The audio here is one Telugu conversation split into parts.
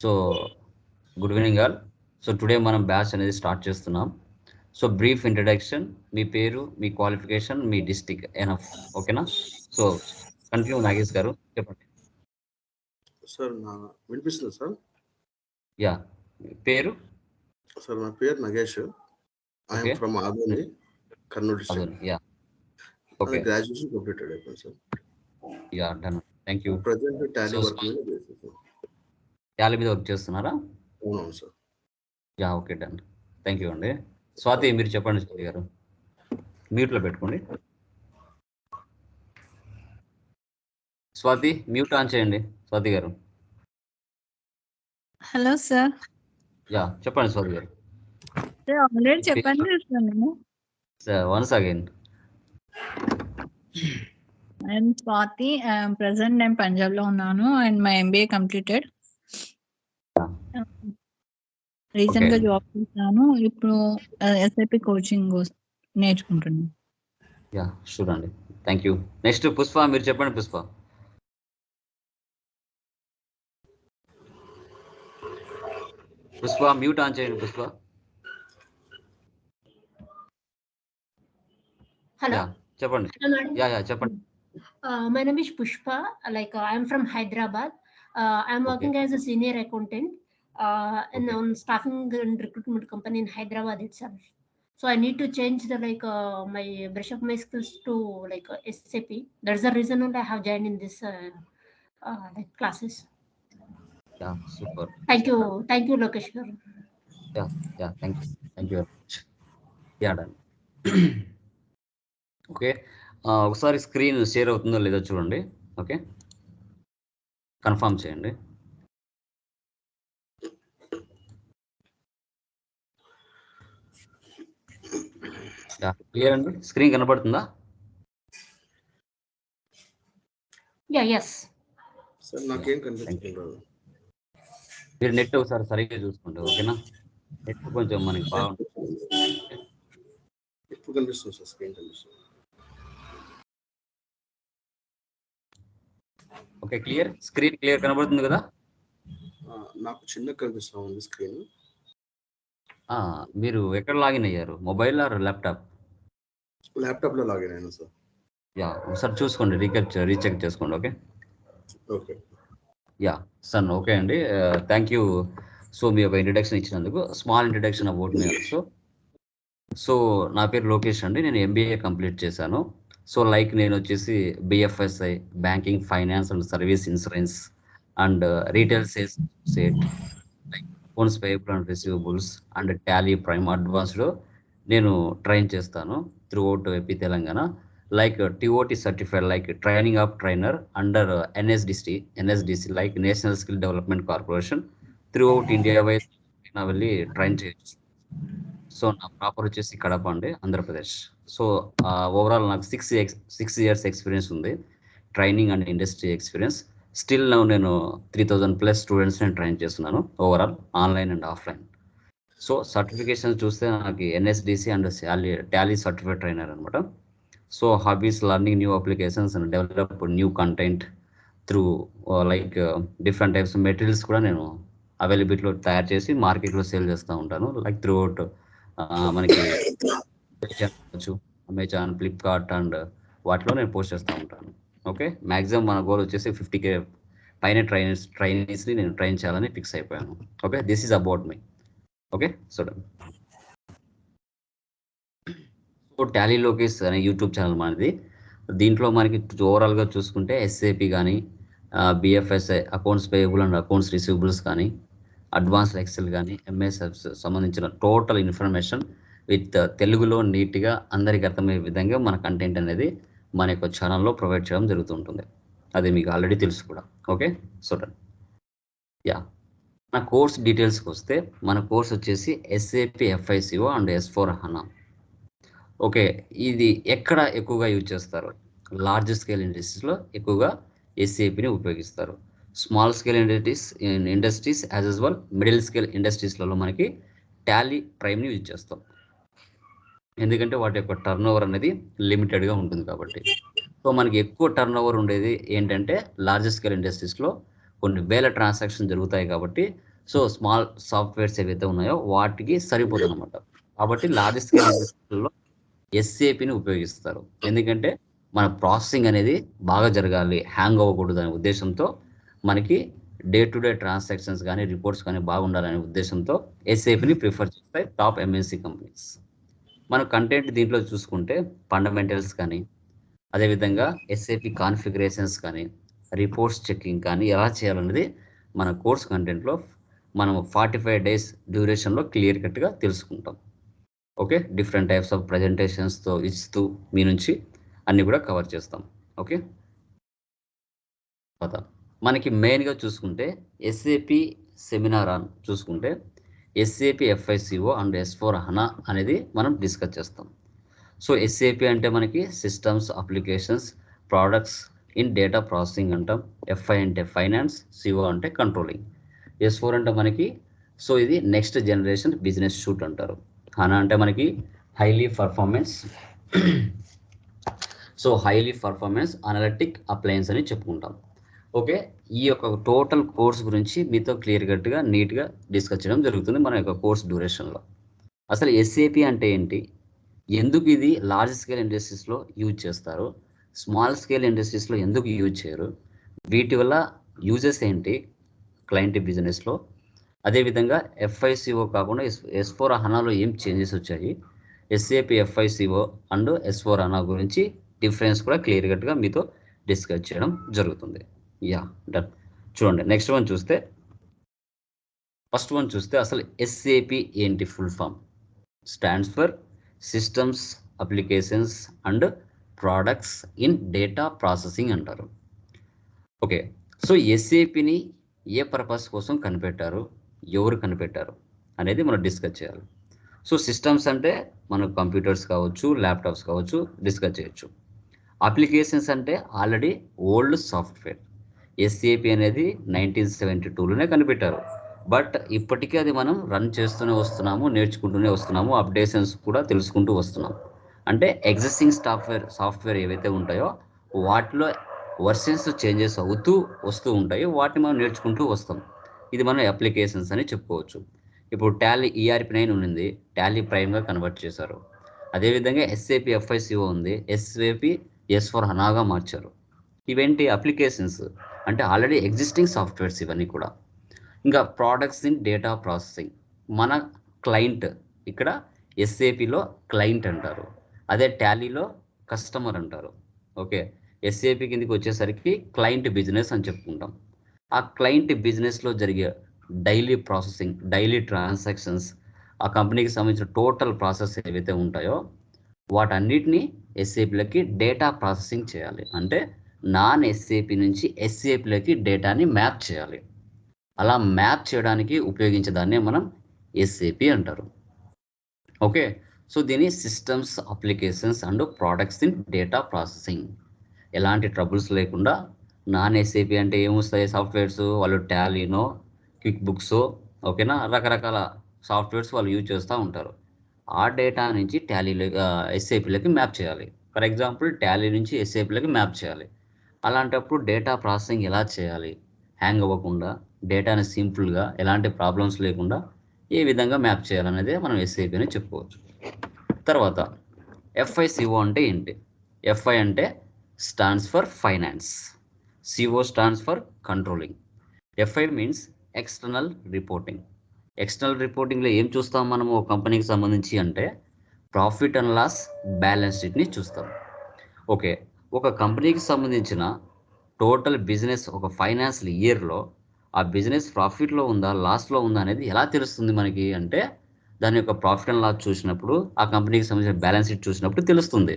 So good evening all. So today మనం బ్యాచ్ అనేది స్టార్ట్ చేస్తున్నాం. సో బ్రీఫ్ ఇంట్రడక్షన్, మీ పేరు, మీ క్వాలిఫికేషన్, మీ డిస్టిక్ ఎనఫ్, ఓకేనా? సో కంటిన్యూ నాగేష్ గారు చెప్పండి. సార్ వినిపిస్తుంది సార్? యా, పేరు? సార్ నా పేరు Nagesh. I'm from Adoni, Kurnool district. Yeah, okay. Graduation completed అయిపోయింది sir. Yeah, done. Thank you. Present Tally work మీద చేస్తాను. టాలీ మీద వర్క్ చేస్తున్నారా? అవునవును sir. Yeah, okay, done. Thank you అండి. స్వాతి మీరు చెప్పండి. స్వాతి గారు మ్యూట్లో పెట్టుకోండి. స్వాతి మ్యూట్ ఆన్ చేయండి. స్వాతి గారు. Hello sir. యా, చెప్పండి స్వాతి గారు. ఆల్రెడీ చెప్పండి సార్ నేను. Once again. I'm Swathi. Present నేను పంజాబ్ లో ఉన్నాను and my MBA completed. Recent గా జాబ్ చేశాను. ఇప్పుడు SAP కోచింగ్ నేర్చుకుంటున్నాను. యా, షూర్ అండి. Thank you. నెక్స్ట్ పుష్ప మీరు చెప్పండి. పుష్ప మ్యూట్ ఆన్ చేయండి. పుష్ప. Hello. చెప్పండి. యా చెప్పండి. My name is Pushpa. I'm from Hyderabad. I'm working as a senior accountant in on staffing and recruitment company in Hyderabad itself. So I need to change the my brush up my skills to SAP. That's the reason I have joined in this classes. Yeah, super. Thank you, Lokesh. Yeah, thank you very much. Yeah, done. Okay, ఒకసారి స్క్రీన్ షేర్ అవుతుందో లేదో చూడండి. ఓకే, కన్ఫర్మ్ చేయండి. క్లియర్ అండి? స్క్రీన్ కనబడుతుందా? Yes. సార్ నాకేం కనిపిస్తుంది? మీరు నెట్ ఒకసారి సరిగ్గా చూసుకోండి, ఓకేనా? నెట్ కొంచెం మనకి బాగుంటుంది. ఇప్పుడు కనిపిస్తుంది సార్, స్క్రీన్ కనిపిస్తుంది. Okay, clear. స్క్రీన్ క్లియర్ కనబడుతుంది కదా? నాకు చిన్న కనిపిస్తా ఉంది స్క్రీన్. మీరు ఎక్కడ లాగిన్ అయ్యారు? Mobile or laptop? ల్యాప్టాప్ లో లాగిన్ అయ్యాను సార్. యా, ఒకసారి చూసుకోండి, రీచెక్ చేసుకోండి. Okay okay. Yeah son, okay అండి. Thank you. సో మీ యొక్క ఇంట్రడక్షన్ ఇచ్చినందుకు. స్మాల్ ఇంట్రడక్షన్ అబౌట్ మీ ఆల్సో. సో నా పేరు లోకేష్ అండి. నేను MBA కంప్లీట్ చేశాను. సో నేను వచ్చేసి BFSI, banking, finance and service, insurance and retail sales associate, accounts payable and receivables and Tally prime advanced నేను ట్రైన్ చేస్తాను through out AP Telangana. TOT certified training of trainer under NSDC national skill development corporation. Through out India wise నా వెళ్ళి ట్రైన్ చేయొచ్చు. సో నా ప్రాపర్ వచ్చేసి కడప అండి, ఆంధ్రప్రదేశ్. సో ఓవరాల్ నాకు 6 years ఎక్స్పీరియన్స్ ఉంది, training and industry experience. Still నేను 3000+ స్టూడెంట్స్ నేను ట్రైన్ చేస్తున్నాను, overall online and offline. So certification చూస్తే నాకు NSDC and Tally certified trainer అనమాట. So hobbies learning new applications and develop new content through different types materials కూడా నేను అవైలబిలిటీలో తయారు చేసి మార్కెట్లో సేల్ చేస్తూ ఉంటాను. త్రూ అవుట్ మనకి అమెజాన్, ఫ్లిప్కార్ట్ అండ్ వాటిలో నేను పోస్ట్ చేస్తూ ఉంటాను. ఓకే, మ్యాక్సిమం మన గోల్ వచ్చేసి 50K పైన ట్రైనీస్ని నేను ట్రైన్ చేయాలని ఫిక్స్ అయిపోయాను. Okay, this is about me. Okay, so Tally Lokesh అనే యూట్యూబ్ ఛానల్ మనది. దీంట్లో మనకి ఓవరాల్గా చూసుకుంటే SAP కానీ, BFSI accounts payable and accounts receivables కానీ, అడ్వాన్స్డ్ ఎక్సెల్ కానీ, MS సంబంధించిన టోటల్ ఇన్ఫర్మేషన్ విత్ తెలుగులో నీట్గా అందరికి అర్థమయ్యే విధంగా మన కంటెంట్ అనేది మన యొక్క ఛానల్లో ప్రొవైడ్ చేయడం జరుగుతుంటుంది. అది మీకు ఆల్రెడీ తెలుసు కూడా. ఓకే, సో యా, మన కోర్స్ డీటెయిల్స్కి వస్తే మన కోర్స్ వచ్చేసి SAP FICO and S/4HANA. Okay, ఇది ఎక్కడ ఎక్కువగా యూజ్ చేస్తారు? లార్జ్ స్కేల్ ఇండస్ట్రీస్లో ఎక్కువగా SAPని ఉపయోగిస్తారు. Small scale industries as well middle scale ఇండస్ట్రీస్లలో మనకి టాలీ ప్రైమ్ని యూజ్ చేస్తాం, ఎందుకంటే వాటి యొక్క టర్న్ ఓవర్ అనేది లిమిటెడ్గా ఉంటుంది కాబట్టి. సో మనకి ఎక్కువ టర్న్ ఓవర్ ఉండేది ఏంటంటే లార్జ్ స్కేల్ ఇండస్ట్రీస్లో కొన్ని వేల ట్రాన్సాక్షన్ జరుగుతాయి కాబట్టి సో స్మాల్ సాఫ్ట్వేర్స్ ఏవైతే ఉన్నాయో వాటికి సరిపోతుంది అనమాట. కాబట్టి లార్జ్ స్కేల్ ఇండస్ట్రీలో ఎస్ఏపిని ఉపయోగిస్తారు. ఎందుకంటే మన ప్రాసెసింగ్ అనేది బాగా జరగాలి, హ్యాంగ్ అవ్వకూడదు అనే ఉద్దేశంతో, మనకి డే టు డే ట్రాన్సాక్షన్స్ కానీ రిపోర్ట్స్ కానీ బాగుండాలనే ఉద్దేశంతో ఎస్ఏపిని ప్రిఫర్ చేస్తాయి టాప్ ఎంఎన్సీ కంపెనీస్. మన కంటెంట్ దీంట్లో చూసుకుంటే ఫండమెంటల్స్ కానీ, అదేవిధంగా ఎస్ఏపి కాన్ఫిగరేషన్స్ కానీ, రిపోర్ట్స్ చెకింగ్ కానీ ఎలా చేయాలనేది మన కోర్స్ కంటెంట్లో మనం 45 days డ్యూరేషన్లో క్లియర్ కట్గా తెలుసుకుంటాం. ఓకే, డిఫరెంట్ టైప్స్ ఆఫ్ ప్రజెంటేషన్స్తో ఇస్తూ మీ నుంచి అన్నీ కూడా కవర్ చేస్తాం. ఓకే, తర్వాత మనకి మెయిన్గా చూసుకుంటే ఎస్ఏపి సెమినార్ ఆన్ చూసుకుంటే ఎస్ఏపి FICO అండ్ S/4HANA అనేది మనం డిస్కస్ చేస్తాం. సో ఎస్ఏపి అంటే మనకి systems, applications, products in data processing అంటాం. FI అంటే ఫైనాన్స్, CO అంటే కంట్రోలింగ్, S4 అంటే మనకి సో ఇది నెక్స్ట్ జనరేషన్ బిజినెస్ షూట్ అంటారు. HANA అంటే మనకి హైలీ పర్ఫార్మెన్స్ అనలిటిక్ అప్లయన్స్ అని చెప్పుకుంటాం. ఓకే, ఈ యొక్క టోటల్ కోర్స్ గురించి మీతో క్లియర్ కట్గా నీట్గా డిస్కస్ చేయడం జరుగుతుంది మన యొక్క కోర్స్ డ్యూరేషన్లో. అసలు ఎస్ఏపి అంటే ఏంటి, ఎందుకు ఇది లార్జ్ స్కేల్ ఇండస్ట్రీస్లో యూజ్ చేస్తారు, స్మాల్ స్కేల్ ఇండస్ట్రీస్లో ఎందుకు యూజ్ చేయరు, వీటి వల్ల యూజెస్ ఏంటి క్లయింట్ బిజినెస్లో, అదేవిధంగా FICO కాకుండా S/4HANAలో ఏం చేంజెస్ వచ్చాయి, ఎస్ఏపి FICO అండ్ S/4HANA గురించి డిఫరెన్స్ కూడా క్లియర్ కట్గా మీతో డిస్కస్ చేయడం జరుగుతుంది. Yeah done. చూడండి నెక్స్ట్ వన్ చూస్తే, ఫస్ట్ వన్ చూస్తే అసలు ఎస్ఏపి ఏంటి, full form stands for systems, applications and products in data processing అంటారు. ఓకే, సో ఎస్ఏపిని ఏ పర్పస్ కోసం కనిపెట్టారు, ఎవరు కనిపెట్టారు అనేది మనం డిస్కస్ చేయాలి. సో సిస్టమ్స్ అంటే మనకు కంప్యూటర్స్ కావచ్చు, ల్యాప్టాప్స్ కావచ్చు, డిస్కస్ చేయొచ్చు. అప్లికేషన్స్ అంటే ఆల్రెడీ ఓల్డ్ సాఫ్ట్వేర్. ఎస్ఏపి అనేది 1972లోనే కనిపెట్టారు, బట్ ఇప్పటికీ అది మనం రన్ చేస్తూనే వస్తున్నాము, నేర్చుకుంటూనే వస్తున్నాము, అప్డేషన్స్ కూడా తెలుసుకుంటూ వస్తున్నాం. అంటే ఎగ్జిస్టింగ్ సాఫ్ట్వేర్ ఏవైతే ఉంటాయో వాటిలో వర్షన్స్ చేంజెస్ అవుతూ వస్తూ ఉంటాయి, వాటిని మనం నేర్చుకుంటూ వస్తాం. ఇది మనం అప్లికేషన్స్ అని చెప్పుకోవచ్చు. ఇప్పుడు టాలీ ERP9 ఉంది, టాలీ ప్రైమ్గా కన్వర్ట్ చేశారు. అదేవిధంగా ఎస్ఏపి FICO ఉంది, ఎస్ఏపి S/4HANAగా మార్చారు. ఇవేంటి అప్లికేషన్స్ అంటే ఆల్రెడీ ఎగ్జిస్టింగ్ సాఫ్ట్వేర్స్ ఇవన్నీ కూడా. ఇంకా ప్రోడక్ట్స్ ఇన్ డేటా ప్రాసెసింగ్, మన క్లయింట్, ఇక్కడ ఎస్ఏపిలో క్లయింట్ అంటారు, అదే టాలీలో కస్టమర్ అంటారు. ఓకే, ఎస్ఏపి కిందకి వచ్చేసరికి క్లయింట్ బిజినెస్ అని చెప్పుకుంటాం. ఆ క్లయింట్ బిజినెస్లో జరిగే డైలీ ప్రాసెసింగ్, డైలీ ట్రాన్సాక్షన్స్, ఆ కంపెనీకి సంబంధించిన టోటల్ ప్రాసెస్ ఏవైతే ఉంటాయో వాటన్నిటిని ఎస్ఏపిలకి డేటా ప్రాసెసింగ్ చేయాలి. అంటే నాన్ ఎస్ఏపి నుంచి ఎస్ఏపిలకి డేటాని మ్యాప్ చేయాలి. అలా మ్యాప్ చేయడానికి ఉపయోగించే దాన్నే మనం ఎస్ఏపి అంటారు. ఓకే, సో దీని systems, applications and products in data processing. ఎలాంటి ట్రబుల్స్ లేకుండా నాన్ ఎస్ఏపి అంటే ఏమొస్తాయి సాఫ్ట్వేర్స్, వాళ్ళు టాలీనో, క్విక్ బుక్సో, ఓకేనా, రకరకాల సాఫ్ట్వేర్స్ వాళ్ళు యూజ్ చేస్తూ ఉంటారు. ఆ డేటా నుంచి ఎస్ఏపిలకి మ్యాప్ చేయాలి. ఫర్ ఎగ్జాంపుల్ టాలీ నుంచి ఎస్ఏపిలకి మ్యాప్ చేయాలి. అలాంటప్పుడు డేటా ప్రాసెసింగ్ ఎలా చేయాలి, హ్యాంగ్ అవ్వకుండా డేటాని సింపుల్గా ఎలాంటి ప్రాబ్లమ్స్ లేకుండా ఏ విధంగా మ్యాప్ చేయాలనేదే మనం ఎస్ఏపి అని చెప్పుకోవచ్చు. తర్వాత FICO అంటే ఏంటి, FI అంటే stands for finance, CO stands for controlling. FI means external reporting. External రిపోర్టింగ్లో ఏం చూస్తాం మనము ఒక కంపెనీకి సంబంధించి అంటే ప్రాఫిట్ అండ్ లాస్ బ్యాలెన్స్ షీట్ని చూస్తాం. ఓకే, ఒక కంపెనీకి సంబంధించిన టోటల్ బిజినెస్ ఒక ఫైనాన్షియల్ ఇయర్లో ఆ బిజినెస్ ప్రాఫిట్లో ఉందా, లాస్లో ఉందా అనేది ఎలా తెలుస్తుంది మనకి అంటే దాని యొక్క ప్రాఫిట్ అండ్ లాస్ చూసినప్పుడు, ఆ కంపెనీకి సంబంధించిన బ్యాలెన్స్ షీట్ చూసినప్పుడు తెలుస్తుంది.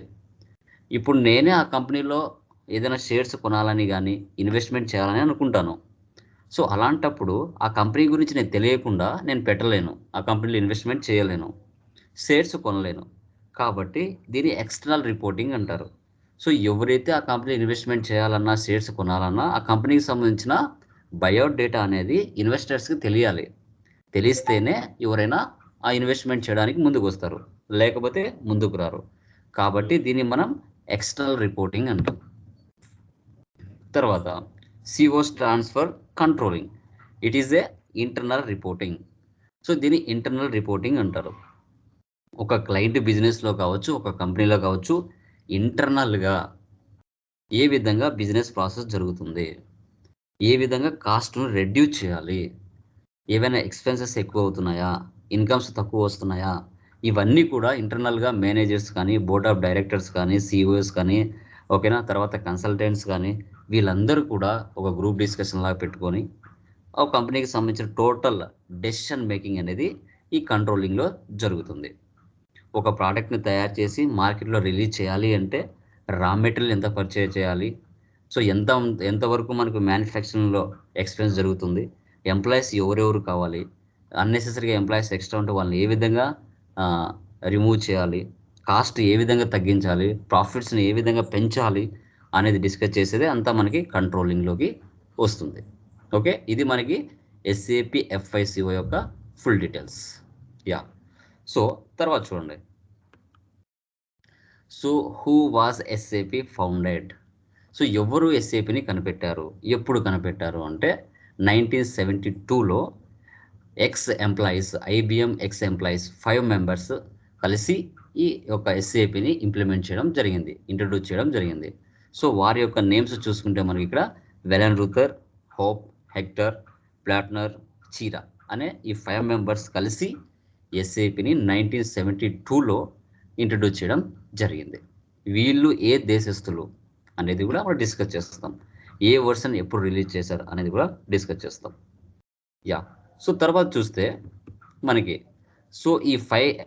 ఇప్పుడు నేనే ఆ కంపెనీలో ఏదైనా షేర్స్ కొనాలని కానీ ఇన్వెస్ట్మెంట్ చేయాలని అనుకుంటాను. సో అలాంటప్పుడు ఆ కంపెనీ గురించి నేను తెలియకుండా నేను పెట్టలేను, ఆ కంపెనీలో ఇన్వెస్ట్మెంట్ చేయలేను, షేర్స్ కొనలేను. కాబట్టి దీన్ని ఎక్స్టర్నల్ రిపోర్టింగ్ అంటారు. సో ఎవరైతే ఆ కంపెనీ ఇన్వెస్ట్మెంట్ చేయాలన్నా, షేర్స్ కొనాలన్నా ఆ కంపెనీకి సంబంధించిన బయోట్ డేటా అనేది ఇన్వెస్టర్స్కి తెలియాలి. తెలిస్తేనే ఎవరైనా ఆ ఇన్వెస్ట్మెంట్ చేయడానికి ముందుకు వస్తారు, లేకపోతే ముందుకు రారు. కాబట్టి దీన్ని మనం ఎక్స్టర్నల్ రిపోర్టింగ్ అంటాం. తర్వాత CO stands for controlling. It is a internal reporting. So దీన్ని ఇంటర్నల్ రిపోర్టింగ్ అంటారు. ఒక క్లయింట్ బిజినెస్లో కావచ్చు, ఒక కంపెనీలో కావచ్చు, ఇంటర్నల్గా ఏ విధంగా బిజినెస్ ప్రాసెస్ జరుగుతుంది, ఏ విధంగా కాస్ట్ను రెడ్యూస్ చేయాలి, ఏవైనా ఎక్స్పెన్సెస్ ఎక్కువ అవుతున్నాయా, ఇన్కమ్స్ తక్కువ వస్తున్నాయా, ఇవన్నీ కూడా ఇంటర్నల్గా మేనేజర్స్ కానీ, బోర్డ్ ఆఫ్ డైరెక్టర్స్ కానీ, సిఇఓస్ కానీ, ఓకేనా, తర్వాత కన్సల్టెంట్స్ కానీ, వీళ్ళందరూ కూడా ఒక గ్రూప్ డిస్కషన్ లాగా పెట్టుకొని ఆ కంపెనీకి సంబంధించిన టోటల్ డెసిషన్ మేకింగ్ అనేది ఈ కంట్రోలింగ్లో జరుగుతుంది. ఒక ప్రోడక్ట్ని తయారు చేసి మార్కెట్లో రిలీజ్ చేయాలి అంటే రా మెటీరియల్ ఎంత పర్చేజ్ చేయాలి, సో ఎంతవరకు మనకు మ్యానుఫ్యాక్చరింగ్లో ఎక్స్పెన్స్ జరుగుతుంది, ఎంప్లాయీస్ ఎవరెవరు కావాలి, అన్నెసెసరీగా ఎంప్లాయీస్ ఎక్స్ట్రా ఉంటే వాళ్ళని ఏ విధంగా రిమూవ్ చేయాలి, కాస్ట్ ఏ విధంగా తగ్గించాలి, ప్రాఫిట్స్ని ఏ విధంగా పెంచాలి అనేది డిస్కస్ చేసేది అంతా మనకి కంట్రోలింగ్లోకి వస్తుంది. ఓకే, ఇది మనకి SAP FICO యొక్క ఫుల్ డీటెయిల్స్. యా, సో తర్వాత చూడండి. So who was SAP founded? So ఎవరు SAPని కనిపెట్టారు, ఎప్పుడు కనిపెట్టారు అంటే 1972లో ex employees, IBM ex employees 5 members కలిసి ఈ యొక్క SAPని ఇంప్లిమెంట్ చేయడం జరిగింది, ఇంట్రడ్యూస్ చేయడం జరిగింది. సో వారి యొక్క నేమ్స్ చూసుకుంటే మనకి ఇక్కడ వెలెన్ రూథర్, హోప్, హెక్టర్, ప్లాట్నర్, చీరా అనే ఈ 5 మెంబర్స్ కలిసి SAPని 1972లో ఇంట్రడ్యూస్ చేయడం జరిగింది. వీళ్ళు ఏ దేశస్తులు అనేది కూడా మనం డిస్కస్ చేస్తాం, ఏ వర్షన్ ఎప్పుడు రిలీజ్ చేశారు అనేది కూడా డిస్కస్ చేస్తాం. యా, సో తర్వాత చూస్తే మనకి సో ఈ 5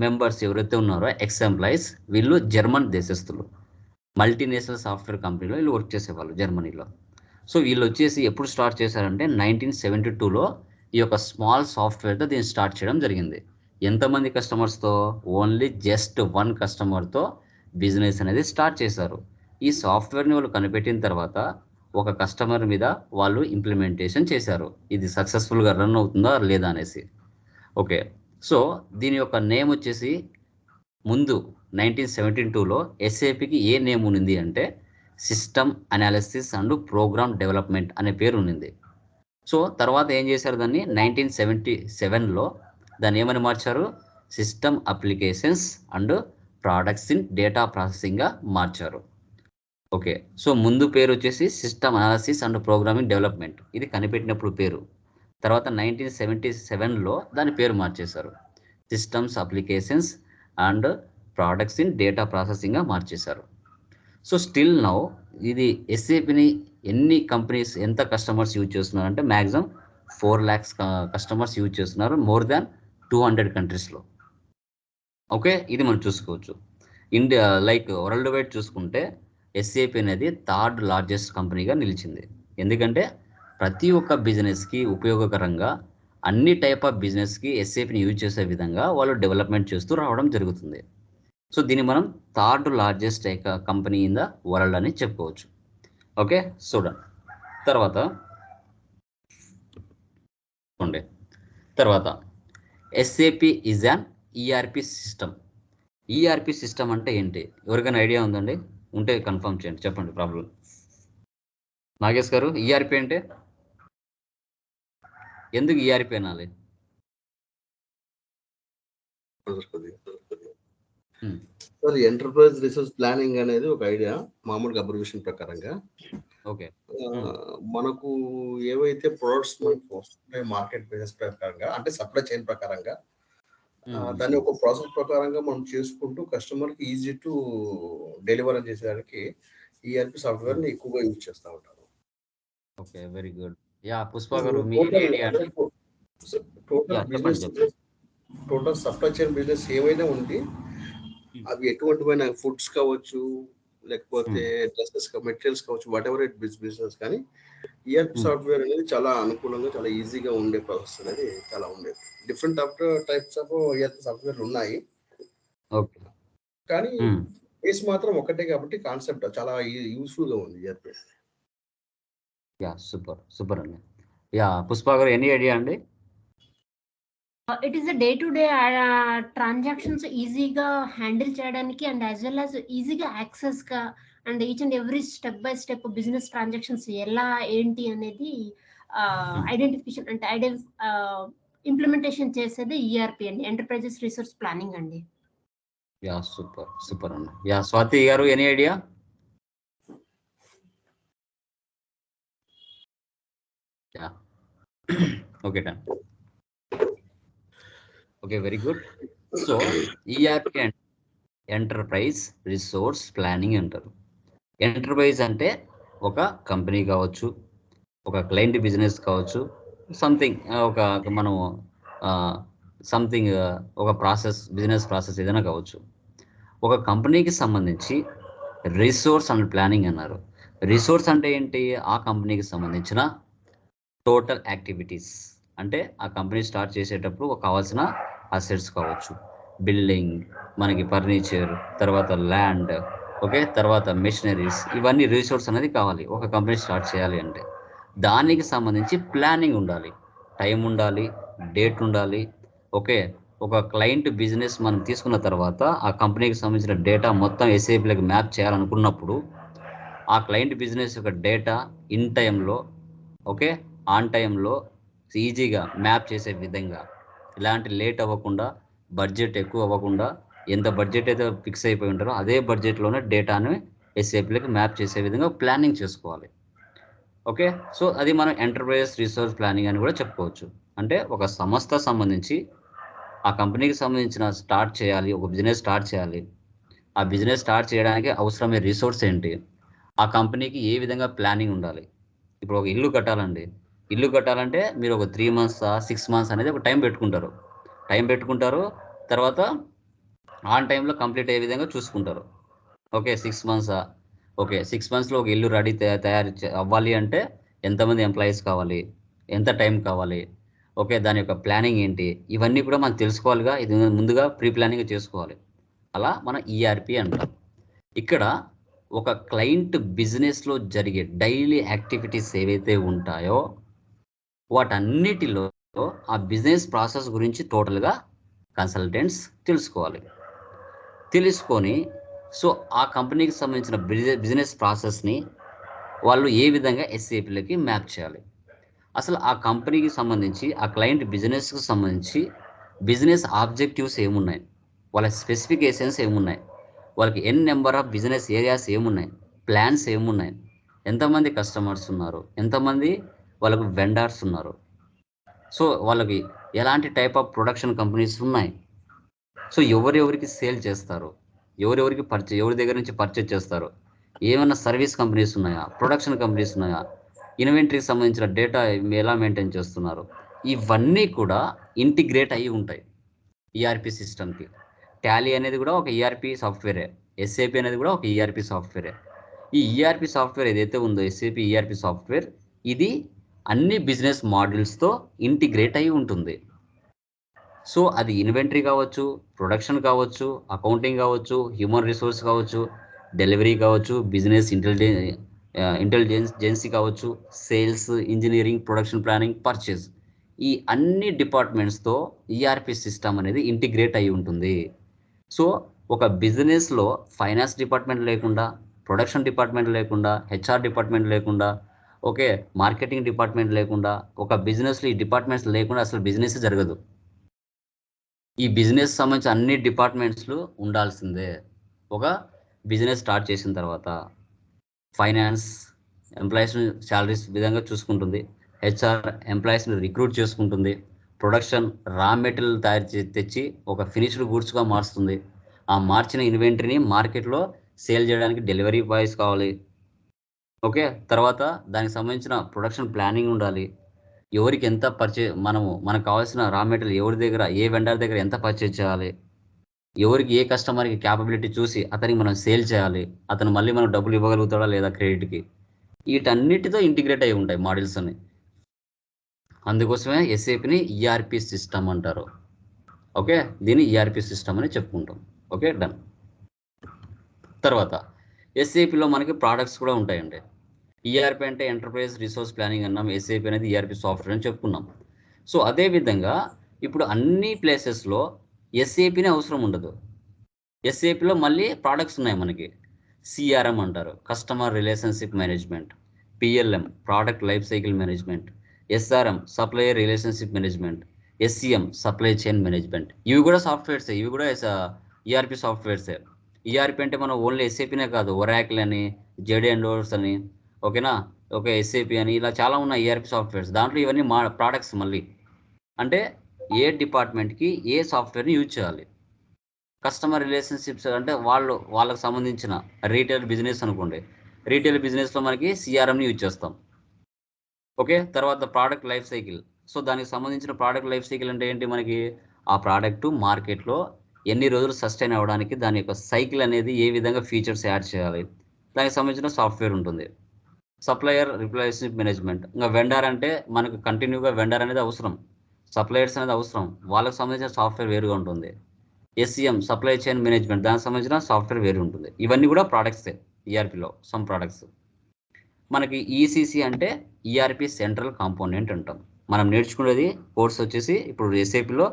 మెంబర్స్ ఎవరైతే ఉన్నారో ఎక్స్ ఎంప్లాయీస్, వీళ్ళు జర్మన్ దేశస్తులు, మల్టీనేషనల్ సాఫ్ట్వేర్ కంపెనీలో వీళ్ళు వర్క్ చేసేవాళ్ళు జర్మనీలో. సో వీళ్ళు వచ్చేసి ఎప్పుడు స్టార్ట్ చేశారంటే 1972లో ఈ యొక్క స్మాల్ సాఫ్ట్వేర్తో దీన్ని స్టార్ట్ చేయడం జరిగింది. ఎంతమంది కస్టమర్స్తో? ఓన్లీ జస్ట్ 1 కస్టమర్తో బిజినెస్ అనేది స్టార్ట్ చేశారు. ఈ సాఫ్ట్వేర్ని వాళ్ళు కనిపెట్టిన తర్వాత ఒక కస్టమర్ మీద వాళ్ళు ఇంప్లిమెంటేషన్ చేశారు, ఇది సక్సెస్ఫుల్గా రన్ అవుతుందా లేదా అనేసి. ఓకే, సో దీని యొక్క నేమ్ వచ్చేసి ముందు 1972లో SAPకి ఏ నేమ్ ఉంది అంటే system analysis and program development అనే పేరు ఉన్నింది. సో తర్వాత ఏం చేశారు, దాన్ని 1977లో దాన్ని ఏమని మార్చారు, system applications and products in data ప్రాసెసింగ్గా మార్చారు. ఓకే, సో ముందు పేరు వచ్చేసి system analysis and programming development, ఇది కనిపెట్టినప్పుడు పేరు. తర్వాత 1977లో దాని పేరు మార్చేశారు, systems applications and products in data ప్రాసెసింగ్గా మార్చేశారు. సో స్టిల్ నౌ ఇది SAPని ఎన్ని కంపెనీస్, ఎంత కస్టమర్స్ యూజ్ చేస్తున్నారు అంటే మ్యాక్సిమం 4 lakhs కస్టమర్స్ యూజ్ చేస్తున్నారు, మోర్ దాన్ 200 కంట్రీస్లో. ఓకే, ఇది మనం చూసుకోవచ్చు. ఇండియా లైక్ వరల్డ్ వైడ్ చూసుకుంటే SAP అనేది 3rd లార్జెస్ట్ కంపెనీగా నిలిచింది. ఎందుకంటే ప్రతి ఒక్క బిజినెస్కి ఉపయోగకరంగా అన్ని టైప్ ఆఫ్ బిజినెస్కి SAPని యూజ్ చేసే విధంగా వాళ్ళు డెవలప్మెంట్ చేస్తూ రావడం జరుగుతుంది. సో దీన్ని మనం 3rd largest company in the world అని చెప్పుకోవచ్చు. ఓకే, చూడండి తర్వాత SAP is an ERP system. ERP system అంటే ఏంటి, ఎవరికైనా ఐడియా ఉందండి? ఉంటే కన్ఫర్మ్ చేయండి, చెప్పండి. ప్రాబ్లం నాగేష్ గారు, ERP అంటే ఎందుకు ERP అనాలి? సార్, ఎంటర్ప్రైజ్ రిసోర్స్ ప్లానింగ్ అనేది ఒక ఐడియా, మామూలుగా అబ్రివేషన్ ప్రకారంగా. ఓకే, మనకు ఏవైతే ప్రొడక్ట్స్ మనకు వస్తున్నాయి మార్కెట్ బిజినెస్ ప్రకారంగా, అంటే సప్లై చైన్ ప్రకారంగా, దాన్ని ఒక ప్రాసెస్ ప్రకారంగా మనం చేసుకుంటూ కస్టమర్కి ఈజీ టు డెలివర్ అని చేసేదానికి ERP సాఫ్ట్వేర్ని ఎక్కువగా యూజ్ చేస్తూ ఉంటారు. Okay, very good. Yeah, Pushpa గారు, మీ టోటల్ సప్లై చైన్ బిజినెస్ ఏమైనా ఉంది, అవి ఎటువంటివైనా ఫుడ్స్ కావచ్చు, లేకపోతే డ్రెస్సెస్ మెటీరియల్స్ కావచ్చు, వాట్ ఎవర్ ఇట్ బిజినెస్, కానీ ERP సాఫ్ట్వేర్ అనేది చాలా అనుకూలంగా, చాలా ఈజీగా ఉండే ప్రాసెస్ అనేది చాలా ఉండేది. Different types of ERP software ఉన్నాయి, కానీ బేస్ మాత్రం ఒకటే కాబట్టి కాన్సెప్ట్ చాలా యూస్ఫుల్ గా ఉంది ERP. యా, సూపర్ అండి. యా, పుష్ప గారు, ఎనీ ఐడియా అండి? It is a day-to-day transactions ఈజీగా హ్యాండిల్ చేయడానికి అండ్ యాజ్ వెల్ యాజ్ ఈజీగా యాక్సెస్ గా and each and every step by step business transactions ఎలా ఏంటి అనేది ఐడెంటిఫికేషన్ అంటే ఇంప్లిమెంటేషన్ చేసేది ఈఆర్పి అండి, ఎంటర్ప్రైజెస్ రిసోర్స్ ప్లానింగ్ అండి. యా సూపర్ అన్న. యా స్వాతి గారు any idea? Yeah okay done. Okay very good. So ERP అంటే ఎంటర్ప్రైజ్ రిసోర్స్ ప్లానింగ్ అంటారు. ఎంటర్ప్రైజ్ అంటే ఒక కంపెనీ కావచ్చు, ఒక క్లయింట్ బిజినెస్ కావచ్చు, సంథింగ్ ఒక బిజినెస్ ప్రాసెస్ ఏదైనా కావచ్చు. ఒక కంపెనీకి సంబంధించి రిసోర్స్ అండ్ ప్లానింగ్ అన్నారు. రిసోర్స్ అంటే ఏంటి? ఆ కంపెనీకి సంబంధించిన టోటల్ యాక్టివిటీస్, అంటే ఆ కంపెనీ స్టార్ట్ చేసేటప్పుడు కావాల్సిన అసెట్స్ కావచ్చు, బిల్డింగ్, మనకి ఫర్నిచర్, తర్వాత ల్యాండ్, ఓకే, తర్వాత మెషినరీస్, ఇవన్నీ రిసోర్స్ అనేది కావాలి ఒక కంపెనీ స్టార్ట్ చేయాలి అంటే. దానికి సంబంధించి ప్లానింగ్ ఉండాలి, టైం ఉండాలి, డేట్ ఉండాలి. ఓకే, ఒక క్లయింట్ బిజినెస్ మనం తీసుకున్న తర్వాత ఆ కంపెనీకి సంబంధించిన డేటా మొత్తం ఎస్ఏపీలోకి మ్యాప్ చేయాలనుకున్నప్పుడు ఆ క్లయింట్ బిజినెస్ యొక్క డేటా ఇన్ టైంలో, ఓకే, ఆన్ టైంలో ఈజీగా మ్యాప్ చేసే విధంగా, ఇలాంటి లేట్ అవ్వకుండా, బడ్జెట్ ఎక్కువ అవ్వకుండా, ఎంత బడ్జెట్ అయితే ఫిక్స్ అయిపోయి ఉంటారో అదే బడ్జెట్లోనే డేటాను ఎస్ఏపీలోకి మ్యాప్ చేసే విధంగా ప్లానింగ్ చేసుకోవాలి. ఓకే, సో అది మనం ఎంటర్ప్రైజ్ రిసోర్స్ ప్లానింగ్ అని కూడా చెప్పుకోవచ్చు. అంటే ఒక సంస్థ సంబంధించి ఆ కంపెనీకి సంబంధించిన స్టార్ట్ చేయాలి, ఒక బిజినెస్ స్టార్ట్ చేయాలి. ఆ బిజినెస్ స్టార్ట్ చేయడానికి అవసరమైన రిసోర్స్ ఏంటి, ఆ కంపెనీకి ఏ విధంగా ప్లానింగ్ ఉండాలి. ఇప్పుడు ఒక ఇల్లు కట్టాలండి, ఇల్లు కట్టాలంటే మీరు ఒక 3 months 6 months అనేది ఒక టైం పెట్టుకుంటారు. తర్వాత ఆన్ టైంలో కంప్లీట్ అయ్యే విధంగా చూసుకుంటారు. ఓకే 6 months, ఓకే 6 monthsలో ఒక ఇల్లు రెడీ అవ్వాలి అంటే ఎంతమంది ఎంప్లాయీస్ కావాలి, ఎంత టైం కావాలి, ఓకే, దాని యొక్క ప్లానింగ్ ఏంటి, ఇవన్నీ కూడా మనం తెలుసుకోవాలిగా. ఇది ముందుగా ప్రీ ప్లానింగ్ చేసుకోవాలి. అలా మనం ఈఆర్పి అంటాం. ఇక్కడ ఒక క్లయింట్ బిజినెస్లో జరిగే డైలీ యాక్టివిటీస్ ఏవైతే ఉంటాయో వాటన్నిటిలో ఆ బిజినెస్ ప్రాసెస్ గురించి టోటల్గా కన్సల్టెంట్స్ తెలుసుకొని సో ఆ కంపెనీకి సంబంధించిన బిజినెస్ ప్రాసెస్ని వాళ్ళు ఏ విధంగా ఎస్ఏపీలోకి మ్యాప్ చేయాలి, అసలు ఆ కంపెనీకి సంబంధించి ఆ క్లయింట్ బిజినెస్కి సంబంధించి బిజినెస్ ఆబ్జెక్టివ్స్ ఏమున్నాయి, వాళ్ళ స్పెసిఫికేషన్స్ ఏమున్నాయి, వాళ్ళకి నెంబర్ ఆఫ్ బిజినెస్ ఏరియాస్ ఏమున్నాయి, ప్లాన్స్ ఏమున్నాయి, ఎంతమంది కస్టమర్స్ ఉన్నారు, ఎంతమంది వాళ్ళకు వెండర్స్ ఉన్నారు, సో వాళ్ళకి ఎలాంటి టైప్ ఆఫ్ ప్రొడక్షన్ కంపెనీస్ ఉన్నాయి, సో ఎవరెవరికి సేల్ చేస్తారు, ఎవరి దగ్గర నుంచి పర్చేజ్ చేస్తారు, ఏమైనా సర్వీస్ కంపెనీస్ ఉన్నాయా, ప్రొడక్షన్ కంపెనీస్ ఉన్నాయా, ఇన్వెంటరీకి సంబంధించిన డేటా ఎలా మెయింటైన్ చేస్తున్నారు, ఇవన్నీ కూడా ఇంటిగ్రేట్ అయ్యి ఉంటాయి ఈఆర్పి సిస్టమ్కి. టాలీ అనేది కూడా ఒక ఈఆర్పి సాఫ్ట్వేరే, ఎస్ఏపి అనేది కూడా ఒక ఈఆర్పి సాఫ్ట్వేరే. ఈ ఈఆర్పి సాఫ్ట్వేర్ ఏదైతే ఉందో ఎస్ఏపి ఈఆర్పి సాఫ్ట్వేర్, ఇది అన్ని బిజినెస్ మోడల్స్తో ఇంటిగ్రేట్ అయి ఉంటుంది. సో అది ఇన్వెంటరీ కావచ్చు, ప్రొడక్షన్ కావచ్చు, అకౌంటింగ్ కావచ్చు, హ్యూమన్ రిసోర్స్ కావచ్చు, డెలివరీ కావచ్చు, బిజినెస్ ఇంటెలిజెన్సీ కావచ్చు, sales, engineering, production planning, purchase, ఈ అన్ని డిపార్ట్మెంట్స్తో ఈఆర్పి సిస్టమ్ అనేది ఇంటిగ్రేట్ అయి ఉంటుంది. సో ఒక బిజినెస్లో ఫైనాన్స్ డిపార్ట్మెంట్ లేకుండా, ప్రొడక్షన్ డిపార్ట్మెంట్ లేకుండా, హెచ్ఆర్ డిపార్ట్మెంట్ లేకుండా, ఓకే, మార్కెటింగ్ డిపార్ట్మెంట్ లేకుండా, ఒక బిజినెస్లో ఈ డిపార్ట్మెంట్స్ లేకుండా అసలు బిజినెస్ జరగదు. ఈ బిజినెస్ సంబంధించిన అన్ని డిపార్ట్మెంట్స్లు ఉండాల్సిందే. ఒక బిజినెస్ స్టార్ట్ చేసిన తర్వాత ఫైనాన్స్ ఎంప్లాయీస్ని శాలరీస్ విధంగా చూసుకుంటుంది, హెచ్ఆర్ ఎంప్లాయీస్ని రిక్రూట్ చేసుకుంటుంది, ప్రొడక్షన్ రా మెటీరియల్ తెచ్చి ఒక ఫినిష్డ్ గూడ్స్గా మారుస్తుంది, ఆ మార్చిన ఇన్వెంటరీని మార్కెట్లో సేల్ చేయడానికి డెలివరీ బాయ్స్ కావాలి. ఓకే, తర్వాత దానికి సంబంధించిన ప్రొడక్షన్ ప్లానింగ్ ఉండాలి, ఎవరికి ఎంత మనకు కావాల్సిన రా మెటీరియల్ ఎవరి దగ్గర, ఏ వెండర్ దగ్గర ఎంత పర్చేజ్ చేయాలి, ఎవరికి ఏ కస్టమర్కి క్యాపబిలిటీ చూసి అతనికి మనం సేల్ చేయాలి, అతను మళ్ళీ మనం డబ్బులు ఇవ్వగలుగుతాడా లేదా క్రెడిట్కి, వీటన్నిటితో ఇంటిగ్రేట్ అయి ఉంటాయి మోడల్స్ అన్ని. అందుకోసమే ఎస్ఏపిని ఈఆర్పి సిస్టమ్ అంటారు. ఓకే, దీన్ని ఈఆర్పి సిస్టమ్ అని చెప్పుకుంటాం. Okay done. తర్వాత ఎస్ఏపిలో మనకి ప్రోడక్ట్స్ కూడా ఉంటాయండి. ఈఆర్పి అంటే ఎంటర్ప్రైజ్ రిసోర్స్ ప్లానింగ్ అన్నాం, ఎస్ఏపి అనేది ఈఆర్పి సాఫ్ట్వేర్ అని చెప్పుకున్నాం. సో అదేవిధంగా ఇప్పుడు అన్ని ప్లేసెస్లో ఎస్ఏపిని అవసరం ఉండదు. ఎస్ఏపిలో మళ్ళీ ప్రోడక్ట్స్ ఉన్నాయి మనకి. సిఆర్ఎం అంటారు, customer relationship management, PLM, product life cycle management, SRM supplier relationship management, SCM supply chain management. ఇవి కూడా సాఫ్ట్వేర్సే, ఇవి కూడా ERP సాఫ్ట్వేర్సే. ERP అంటే మనం ఓన్లీ SAPనే కాదు, ఒరాకిల్ అని, JD&O's అని, ఓకేనా, ఓకే, SAP అని, ఇలా చాలా ఉన్నాయి ERP సాఫ్ట్వేర్స్. దాంట్లో ఇవన్నీ మా ప్రోడక్ట్స్. మళ్ళీ అంటే ఏ డిపార్ట్మెంట్కి ఏ సాఫ్ట్వేర్ని యూజ్ చేయాలి. కస్టమర్ రిలేషన్షిప్స్ అంటే వాళ్ళకి సంబంధించిన రీటైల్ బిజినెస్ అనుకోండి, రీటైల్ బిజినెస్లో మనకి CRMని యూజ్ చేస్తాం. ఓకే, తర్వాత ప్రోడక్ట్ లైఫ్ సైకిల్. సో దానికి సంబంధించిన ప్రోడక్ట్ లైఫ్ సైకిల్ అంటే ఏంటి, మనకి ఆ ప్రోడక్ట్ మార్కెట్లో ఎన్ని రోజులు సస్టైన్ అవ్వడానికి దాని యొక్క సైకిల్ అనేది ఏ విధంగా ఫీచర్స్ యాడ్ చేయాలి, దానికి సంబంధించిన సాఫ్ట్వేర్ ఉంటుంది. Supplier relationship management. ఇంకా వెండర్ అంటే మనకు కంటిన్యూగా వెండర్ అనేది అవసరం, సప్లయర్స్ అనేది అవసరం, వాళ్ళకి సంబంధించిన సాఫ్ట్వేర్ వేరుగా ఉంటుంది. SCM సప్లై చైన్ మేనేజ్మెంట్, దానికి సంబంధించిన సాఫ్ట్వేర్ వేరు ఉంటుంది. ఇవన్నీ కూడా ప్రోడక్ట్సే ERPలో సమ్ ప్రోడక్ట్స్. మనకి ECC అంటే ERP సెంట్రల్ కాంపోనెంట్ అంటాం. మనం నేర్చుకునేది కోర్స్ వచ్చేసి ఇప్పుడు SAPలో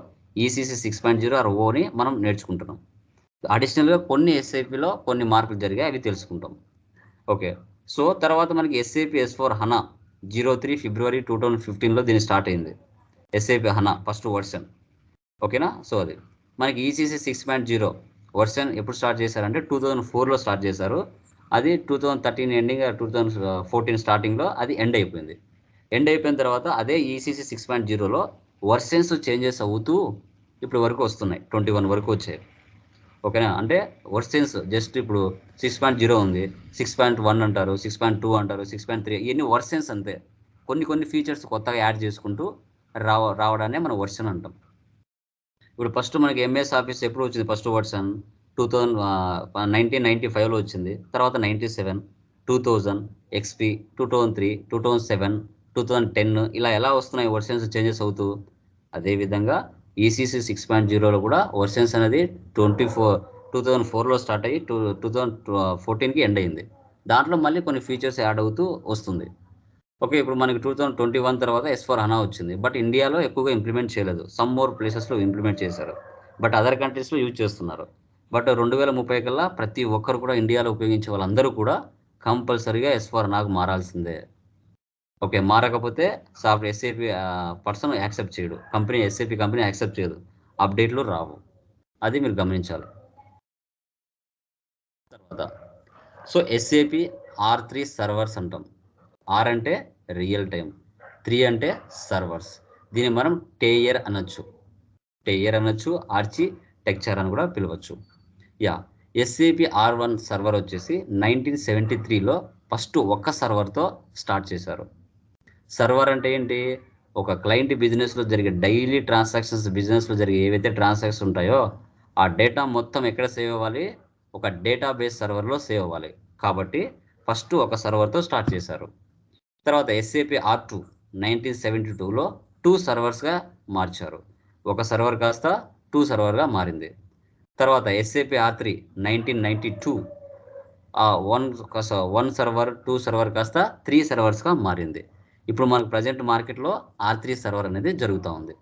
ECC 6.0 ఓని మనం నేర్చుకుంటున్నాం. అడిషనల్గా కొన్ని SAPలో కొన్ని మార్పులు జరిగాయి, అవి తెలుసుకుంటాం. ఓకే, సో తర్వాత మనకి SAP S/4HANA 03 ఫిబ్రవరి 2015లో దీన్ని స్టార్ట్ అయింది. SAP HANA first version. ఓకేనా, సో అది మనకి ECC 6.0 వర్షన్ ఎప్పుడు స్టార్ట్ చేశారంటే 2004లో స్టార్ట్ చేశారు. అది 2013 ఎండింగ్, 2014 స్టార్టింగ్లో అది ఎండ్ అయిపోయింది. ఎండ్ అయిపోయిన తర్వాత అదే ECC 6.0లో వర్షన్స్ చేంజెస్ అవుతూ ఇప్పుడు వరకు వస్తున్నాయి, 21 వరకు వచ్చాయి. ఓకేనా, అంటే వర్షన్స్ జస్ట్ ఇప్పుడు 6.0 ఉంది, 6.1 అంటారు, 6.2 అంటారు, 6.3, ఇవన్నీ వర్షన్స్ అంతే. కొన్ని ఫీచర్స్ కొత్తగా యాడ్ చేసుకుంటూ రావడాన్ని మనం వర్షన్ అంటాం. ఇప్పుడు ఫస్ట్ మనకి MS ఆఫీస్ ఎప్పుడు వచ్చింది, ఫస్ట్ వర్షన్ 1995లో వచ్చింది. తర్వాత 97, 2000, XP, 2003, 2007, 2010, ఇలా ఎలా వస్తున్నాయి వర్షన్స్ చేంజెస్ అవుతూ. అదేవిధంగా ECC 6.0లో కూడా వర్షన్స్ అనేది 2004లో స్టార్ట్ అయ్యి 2014కి ఎండ్ అయింది. దాంట్లో మళ్ళీ కొన్ని ఫీచర్స్ యాడ్ అవుతూ వస్తుంది. ఓకే, ఇప్పుడు మనకి 2021 తర్వాత S/4HANA వచ్చింది. బట్ ఇండియాలో ఎక్కువగా ఇంప్లిమెంట్ చేయలేదు, సమ్ మోర్ ప్లేసెస్లో ఇంప్లిమెంట్ చేశారు, బట్ అదర్ కంట్రీస్లో యూజ్ చేస్తున్నారు. బట్ 2030 కల్లా ప్రతి ఒక్కరు కూడా ఇండియాలో ఉపయోగించే వాళ్ళందరూ కూడా కంపల్సరీగా S/4HANAకు మారాల్సిందే. ఓకే, మారకపోతే SAP పర్సన్ యాక్సెప్ట్ చేయడు, SAP కంపెనీ యాక్సెప్ట్ చేయదు, అప్డేట్లు రావు. అది మీరు గమనించాలి. తర్వాత సో SAP R3 సర్వర్స్ అంటాం. R అంటే రియల్ టైం, 3 అంటే సర్వర్స్. దీన్ని మనం టేయర్ అనొచ్చు, ఆర్కిటెక్చర్ అని కూడా పిలవచ్చు. SAP R1 సర్వర్ వచ్చేసి 1973లో ఫస్ట్ ఒక్క సర్వర్తో స్టార్ట్ చేశారు. సర్వర్ అంటే ఏంటి, ఒక క్లయింట్ బిజినెస్లో జరిగే డైలీ ట్రాన్సాక్షన్స్, బిజినెస్లో జరిగే ఏవైతే ట్రాన్సాక్షన్స్ ఉంటాయో ఆ డేటా మొత్తం ఎక్కడ సేవ్ అవ్వాలి, ఒక డేటాబేస్ సర్వర్లో సేవ్ అవ్వాలి. కాబట్టి ఫస్ట్ ఒక సర్వర్తో స్టార్ట్ చేశారు. తర్వాత SAP R2 1972లో 2 సర్వర్స్గా మార్చారు. ఒక సర్వర్ కాస్త 2 సర్వర్గా మారింది. తర్వాత SAP R3 1992 1 సర్వర్ 2 సర్వర్ కాస్త 3 సర్వర్స్గా మారింది. ఇప్పుడు మనకు ప్రజెంట్ మార్కెట్లో R3 సర్వర్ అనేది జరుగుతూ ఉంది.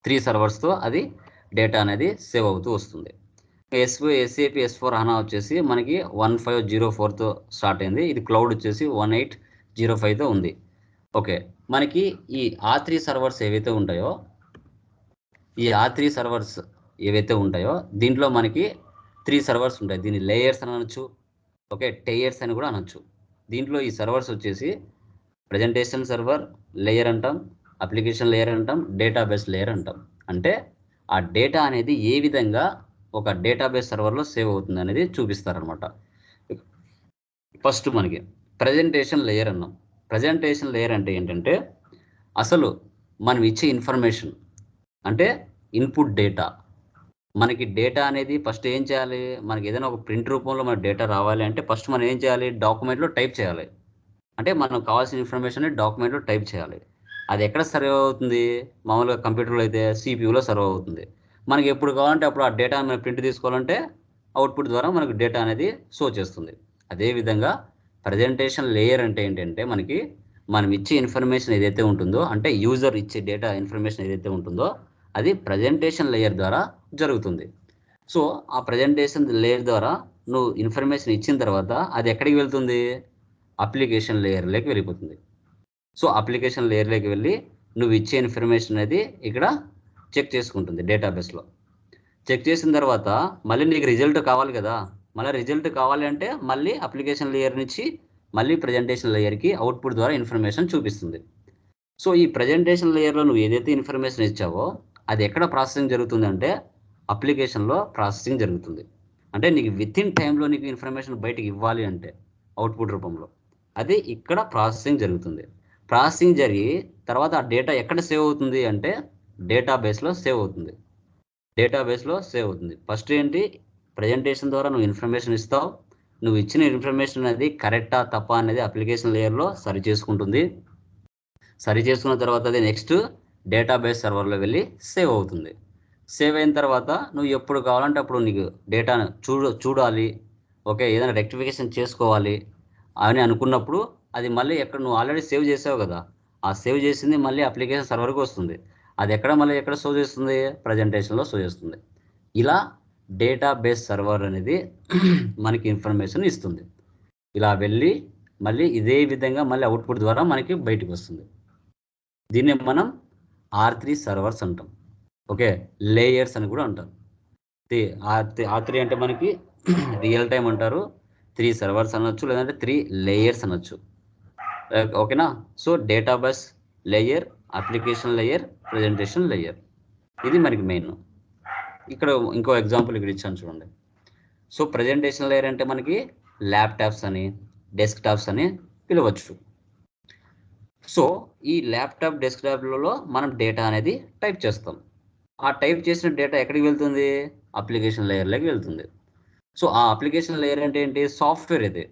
3 సర్వర్స్తో అది డేటా అనేది సేవ్ అవుతూ వస్తుంది. SAP S/4HANA వచ్చేసి మనకి 1504తో స్టార్ట్ అయింది. ఇది క్లౌడ్ వచ్చేసి 1805తో ఉంది. ఓకే, మనకి ఈ R3 సర్వర్స్ ఏవైతే ఉంటాయో దీంట్లో మనకి 3 సర్వర్స్ ఉంటాయి. దీన్ని లేయర్స్ అని అనొచ్చు, ఓకే, టేయర్స్ అని కూడా అనొచ్చు. దీంట్లో ఈ సర్వర్స్ వచ్చేసి ప్రజెంటేషన్ సర్వర్ లేయర్ అంటాం, అప్లికేషన్ లేయర్ అంటాం, డేటాబేస్ లేయర్ అంటాం. అంటే ఆ డేటా అనేది ఏ విధంగా ఒక డేటాబేస్ సర్వర్లో సేవ్ అవుతుంది అనేది చూపిస్తారనమాట. ఫస్ట్ మనకి ప్రజెంటేషన్ లేయర్ అన్నాం. ప్రజెంటేషన్ లేయర్ అంటే ఏంటంటే అసలు మనం ఇచ్చే ఇన్ఫర్మేషన్ అంటే ఇన్పుట్ డేటా. మనకి డేటా అనేది ఫస్ట్ ఏం చేయాలి, మనకి ఏదైనా ఒక ప్రింట్ రూపంలో మన డేటా రావాలి అంటే ఫస్ట్ మనం ఏం చేయాలి, డాక్యుమెంట్లో టైప్ చేయాలి. అంటే మనకు కావాల్సిన ఇన్ఫర్మేషన్ డాక్యుమెంట్లో టైప్ చేయాలి. అది ఎక్కడ సర్వ్ అవుతుంది, మామూలుగా కంప్యూటర్లో అయితే CPUలో సర్వ్ అవుతుంది. మనకి ఎప్పుడు కావాలంటే అప్పుడు ఆ డేటా మనం ప్రింట్ తీసుకోవాలంటే అవుట్పుట్ ద్వారా మనకు డేటా అనేది షో చేస్తుంది. అదేవిధంగా ప్రజెంటేషన్ లేయర్ అంటే ఏంటంటే మనకి మనం ఇచ్చే ఇన్ఫర్మేషన్ ఏదైతే ఉంటుందో, అంటే యూజర్ ఇచ్చే డేటా ఇన్ఫర్మేషన్ ఏదైతే ఉంటుందో అది ప్రజెంటేషన్ లేయర్ ద్వారా జరుగుతుంది. సో ఆ ప్రజెంటేషన్ లేయర్ ద్వారా నువ్వు ఇన్ఫర్మేషన్ ఇచ్చిన తర్వాత అది ఎక్కడికి వెళ్తుంది, అప్లికేషన్ లేయర్లోకి వెళ్ళిపోతుంది. సో అప్లికేషన్ లేయర్లోకి వెళ్ళి నువ్వు ఇచ్చే ఇన్ఫర్మేషన్ అనేది ఇక్కడ చెక్ చేసుకుంటుంది డేటాబేస్లో. చెక్ చేసిన తర్వాత మళ్ళీ నీకు రిజల్ట్ కావాలి కదా, మళ్ళీ రిజల్ట్ కావాలి అంటే మళ్ళీ అప్లికేషన్ లేయర్ నుంచి మళ్ళీ ప్రజెంటేషన్ లేయర్కి అవుట్పుట్ ద్వారా ఇన్ఫర్మేషన్ చూపిస్తుంది. సో ఈ ప్రజెంటేషన్ లేయర్లో నువ్వు ఏదైతే ఇన్ఫర్మేషన్ ఇచ్చావో అది ఎక్కడ ప్రాసెసింగ్ జరుగుతుంది అంటే అప్లికేషన్లో ప్రాసెసింగ్ జరుగుతుంది. అంటే నీకు విత్ ఇన్ టైంలో నీకు ఇన్ఫర్మేషన్ బయటికి ఇవ్వాలి అంటే అవుట్పుట్ రూపంలో అది ఇక్కడ ప్రాసెసింగ్ జరుగుతుంది. ప్రాసెసింగ్ జరిగి తర్వాత ఆ డేటా ఎక్కడ సేవ్ అవుతుంది అంటే డేటాబేస్లో సేవ్ అవుతుంది. డేటాబేస్లో సేవ్ అవుతుంది. ఫస్ట్ ఏంటి, ప్రజెంటేషన్ ద్వారా నువ్వు ఇన్ఫర్మేషన్ ఇస్తావు, నువ్వు ఇచ్చిన ఇన్ఫర్మేషన్ అనేది కరెక్టా తప్పా అనేది అప్లికేషన్ లేయర్లో సరి చేసుకుంటుంది. సరి చేసుకున్న తర్వాత అది నెక్స్ట్ డేటాబేస్ సర్వర్లో వెళ్ళి సేవ్ అవుతుంది. సేవ్ అయిన తర్వాత నువ్వు ఎప్పుడు కావాలంటే అప్పుడు నీకు డేటాను చూడాలి, ఓకే, ఏదైనా రెక్టిఫికేషన్ చేసుకోవాలి అని అనుకున్నప్పుడు అది మళ్ళీ ఎక్కడ నువ్వు ఆల్రెడీ సేవ్ చేసావు కదా, ఆ సేవ్ చేసింది మళ్ళీ అప్లికేషన్ సర్వర్కి వస్తుంది. అది ఎక్కడ సేవ్ చేస్తుంది, ప్రజెంటేషన్లో సేవ్ చేస్తుంది. ఇలా డేటాబేస్ సర్వర్ అనేది మనకి ఇన్ఫర్మేషన్ ఇస్తుంది. ఇలా వెళ్ళి మళ్ళీ ఇదే విధంగా మళ్ళీ అవుట్పుట్ ద్వారా మనకి బయటకు వస్తుంది. దీన్ని మనం R3 సర్వర్స్ అంటాం. ఓకే, లేయర్స్ అని కూడా అంటారు. R3 అంటే మనకి రియల్ టైం అంటారు, 3 సర్వర్స్ అనొచ్చు, లేదంటే 3 లేయర్స్ అనొచ్చు. ఓకేనా. So database layer, application layer, presentation layer, ఇది మనకి మెయిన్. ఇక్కడ ఇంకో ఎగ్జాంపుల్ ఇక్కడ ఇచ్చాను చూడండి. సో ప్రజెంటేషన్ లేయర్ అంటే మనకి ల్యాప్టాప్స్ అని, డెస్క్టాప్స్ అని పిలవచ్చు. సో ఈ ల్యాప్టాప్, డెస్క్టాప్లలో మనం డేటా అనేది టైప్ చేస్తాం. ఆ టైప్ చేసిన డేటా ఎక్కడికి వెళ్తుంది, అప్లికేషన్ లేయర్లోకి వెళ్తుంది. సో ఆ అప్లికేషన్ లేయర్ అంటే ఏంటి, సాఫ్ట్వేర్. ఇది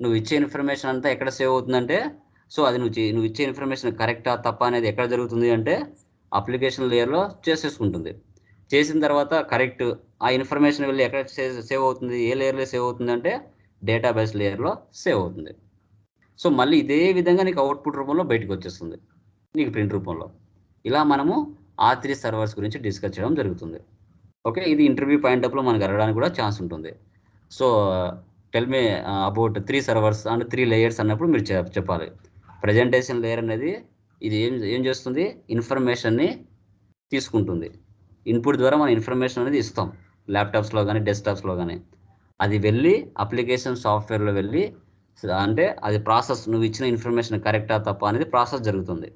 నువ్వు ఇచ్చే ఇన్ఫర్మేషన్ అంతా ఎక్కడ సేవ్ అవుతుందంటే, సో అది నువ్వు ఇచ్చే ఇన్ఫర్మేషన్ కరెక్టా తప్పా అనేది ఎక్కడ జరుగుతుంది అంటే అప్లికేషన్ లేయర్లో చేసేసుకుంటుంది. చేసిన తర్వాత కరెక్ట్ ఆ ఇన్ఫర్మేషన్ వెళ్ళి ఎక్కడ సేవ్ అవుతుంది, ఏ లేయర్లో సేవ్ అవుతుంది అంటే డేటాబేస్ లేయర్లో సేవ్ అవుతుంది. సో మళ్ళీ ఇదే విధంగా నీకు అవుట్పుట్ రూపంలో బయటకు వచ్చేస్తుంది, నీకు ప్రింట్ రూపంలో. ఇలా మనము R3 సర్వర్స్ గురించి డిస్కస్ చేయడం జరుగుతుంది. ఓకే, ఇది ఇంటర్వ్యూ పాయింట్ ఆఫ్లో మనకు అడగడానికి కూడా ఛాన్స్ ఉంటుంది. So tell me about 3 servers and 3 layers అన్నప్పుడు మీరు చెప్పాలి. ప్రజెంటేషన్ లేయర్ అనేది ఇది ఏం చేస్తుంది, ఇన్ఫర్మేషన్ని తీసుకుంటుంది. ఇన్పుట్ ద్వారా మనం ఇన్ఫర్మేషన్ అనేది ఇస్తాం ల్యాప్టాప్స్లో కానీ డెస్క్టాప్స్లో కానీ. అది వెళ్ళి అప్లికేషన్ సాఫ్ట్వేర్లో వెళ్ళి అంటే అది ప్రాసెస్, నువ్వు ఇచ్చిన ఇన్ఫర్మేషన్ కరెక్టా తప్పా అనేది ప్రాసెస్ జరుగుతుంది.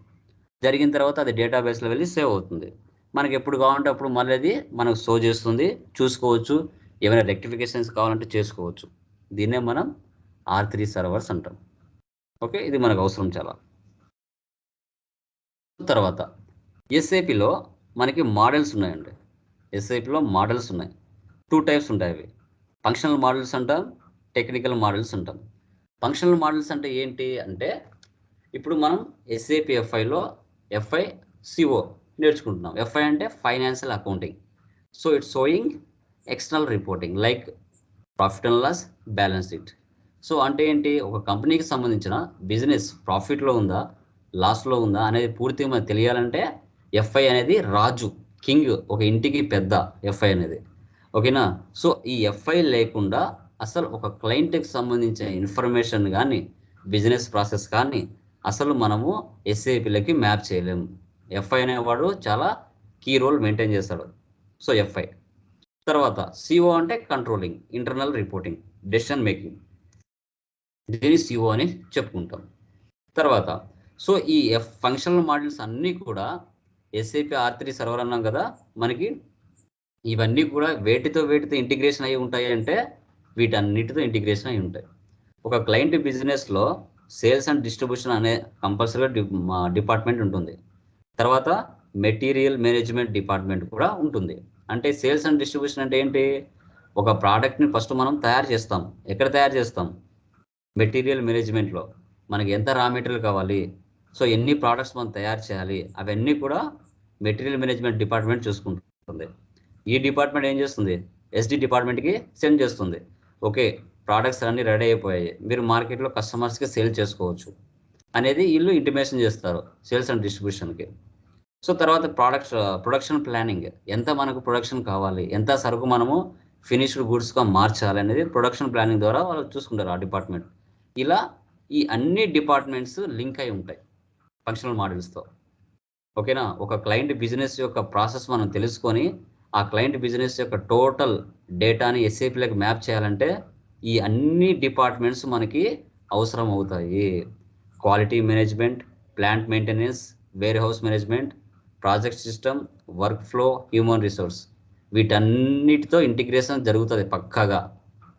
జరిగిన తర్వాత అది డేటాబేస్లో వెళ్ళి సేవ్ అవుతుంది. మనకి ఎప్పుడు కావాలంటే అప్పుడు మళ్ళీ అది మనకు షో చేస్తుంది, చూసుకోవచ్చు, ఏమైనా రెక్టిఫికేషన్స్ కావాలంటే చేసుకోవచ్చు. దీన్నే మనం R3 సర్వర్స్ అంటాం. ఓకే, ఇది మనకు అవసరం చాలా. తర్వాత SAPలో మనకి మోడల్స్ ఉన్నాయండి. SAPలో మోడల్స్ ఉన్నాయి, 2 టైప్స్ ఉంటాయి. అవి ఫంక్షనల్ మోడల్స్ అంటాం, టెక్నికల్ మోడల్స్ అంటాం. ఫంక్షనల్ మోడల్స్ అంటే ఏంటి అంటే, ఇప్పుడు మనం SAP FIలో FICO నేర్చుకుంటున్నాం. FI అంటే financial accounting. So it's showing external reporting like profit and loss, balance sheet. So అంటే ఏంటి, ఒక కంపెనీకి సంబంధించిన బిజినెస్ ప్రాఫిట్లో ఉందా, లాస్లో ఉందా అనేది పూర్తిగా మనకు తెలియాలంటే FI అనేది రాజు, కింగ్, ఒక ఇంటికి పెద్ద FI అనేది. ఓకేనా. సో ఈ FI లేకుండా అసలు ఒక క్లయింట్కి సంబంధించిన ఇన్ఫర్మేషన్ కానీ, బిజినెస్ ప్రాసెస్ కానీ అసలు మనము SAPలకి మ్యాప్ చేయలేము. FI అనేవాడు చాలా కీ రోల్ మెయింటైన్ చేస్తాడు. సో FI తర్వాత CO అంటే controlling, internal reporting, decision making, దీన్ని CO అని చెప్పుకుంటాం. తర్వాత సో ఈ ఫంక్షనల్ మోడల్స్ అన్నీ కూడా SAP R3 సర్వర్ అన్నాం కదా, మనకి ఇవన్నీ కూడా వేటితో ఇంటిగ్రేషన్ అయి ఉంటాయి అంటే వీటన్నిటితో ఇంటిగ్రేషన్ అయి ఉంటాయి. ఒక క్లయింట్ బిజినెస్లో సేల్స్ అండ్ డిస్ట్రిబ్యూషన్ అనే కంపల్సరీగా డిపార్ట్మెంట్ ఉంటుంది. తర్వాత మెటీరియల్ మేనేజ్మెంట్ డిపార్ట్మెంట్ కూడా ఉంటుంది. అంటే సేల్స్ అండ్ డిస్ట్రిబ్యూషన్ అంటే ఏంటి, ఒక ప్రోడక్ట్ని ఫస్ట్ మనం తయారు చేస్తాం. ఎక్కడ తయారు చేస్తాం, మెటీరియల్ మేనేజ్మెంట్లో. మనకి ఎంత రా మెటీరియల్ కావాలి, సో ఎన్ని ప్రోడక్ట్స్ మనం తయారు చేయాలి, అవన్నీ కూడా మెటీరియల్ మేనేజ్మెంట్ డిపార్ట్మెంట్ చూసుకుంటుంది. ఈ డిపార్ట్మెంట్ ఏం చేస్తుంది, SD డిపార్ట్మెంట్కి సెండ్ చేస్తుంది. ఓకే, ప్రోడక్ట్స్ అన్నీ రెడీ అయిపోయాయి, మీరు మార్కెట్లో కస్టమర్స్కి సేల్ చేసుకోవచ్చు అనేది వీళ్ళు ఇంటిమేషన్ చేస్తారు సేల్స్ అండ్ డిస్ట్రిబ్యూషన్కి. సో తర్వాత ప్రొడక్షన్ ప్లానింగ్, ఎంత మనకు ప్రొడక్షన్ కావాలి, ఎంత సరుకు మనము ఫినిష్డ్ గూడ్స్గా మార్చాలి అనేది ప్రొడక్షన్ ప్లానింగ్ ద్వారా వాళ్ళు చూసుకుంటారు ఆ డిపార్ట్మెంట్. ఇలా ఈ అన్ని డిపార్ట్మెంట్స్ లింక్ అయి ఉంటాయి. ఫంక్షనల్ మాడ్యూల్స్తో. ఓకేనా? ఒక క్లయింట్ బిజినెస్ యొక్క ప్రాసెస్ మనం తెలుసుకొని ఆ క్లయింట్ బిజినెస్ యొక్క టోటల్ డేటాని ఎస్ఏపీలోకి మ్యాప్ చేయాలంటే ఈ అన్ని డిపార్ట్మెంట్స్ మనకి అవసరం అవుతాయి. Quality management, plant maintenance, warehouse management, project system, workflow, human resource, వీటన్నిటితో ఇంటిగ్రేషన్ జరుగుతుంది పక్కాగా.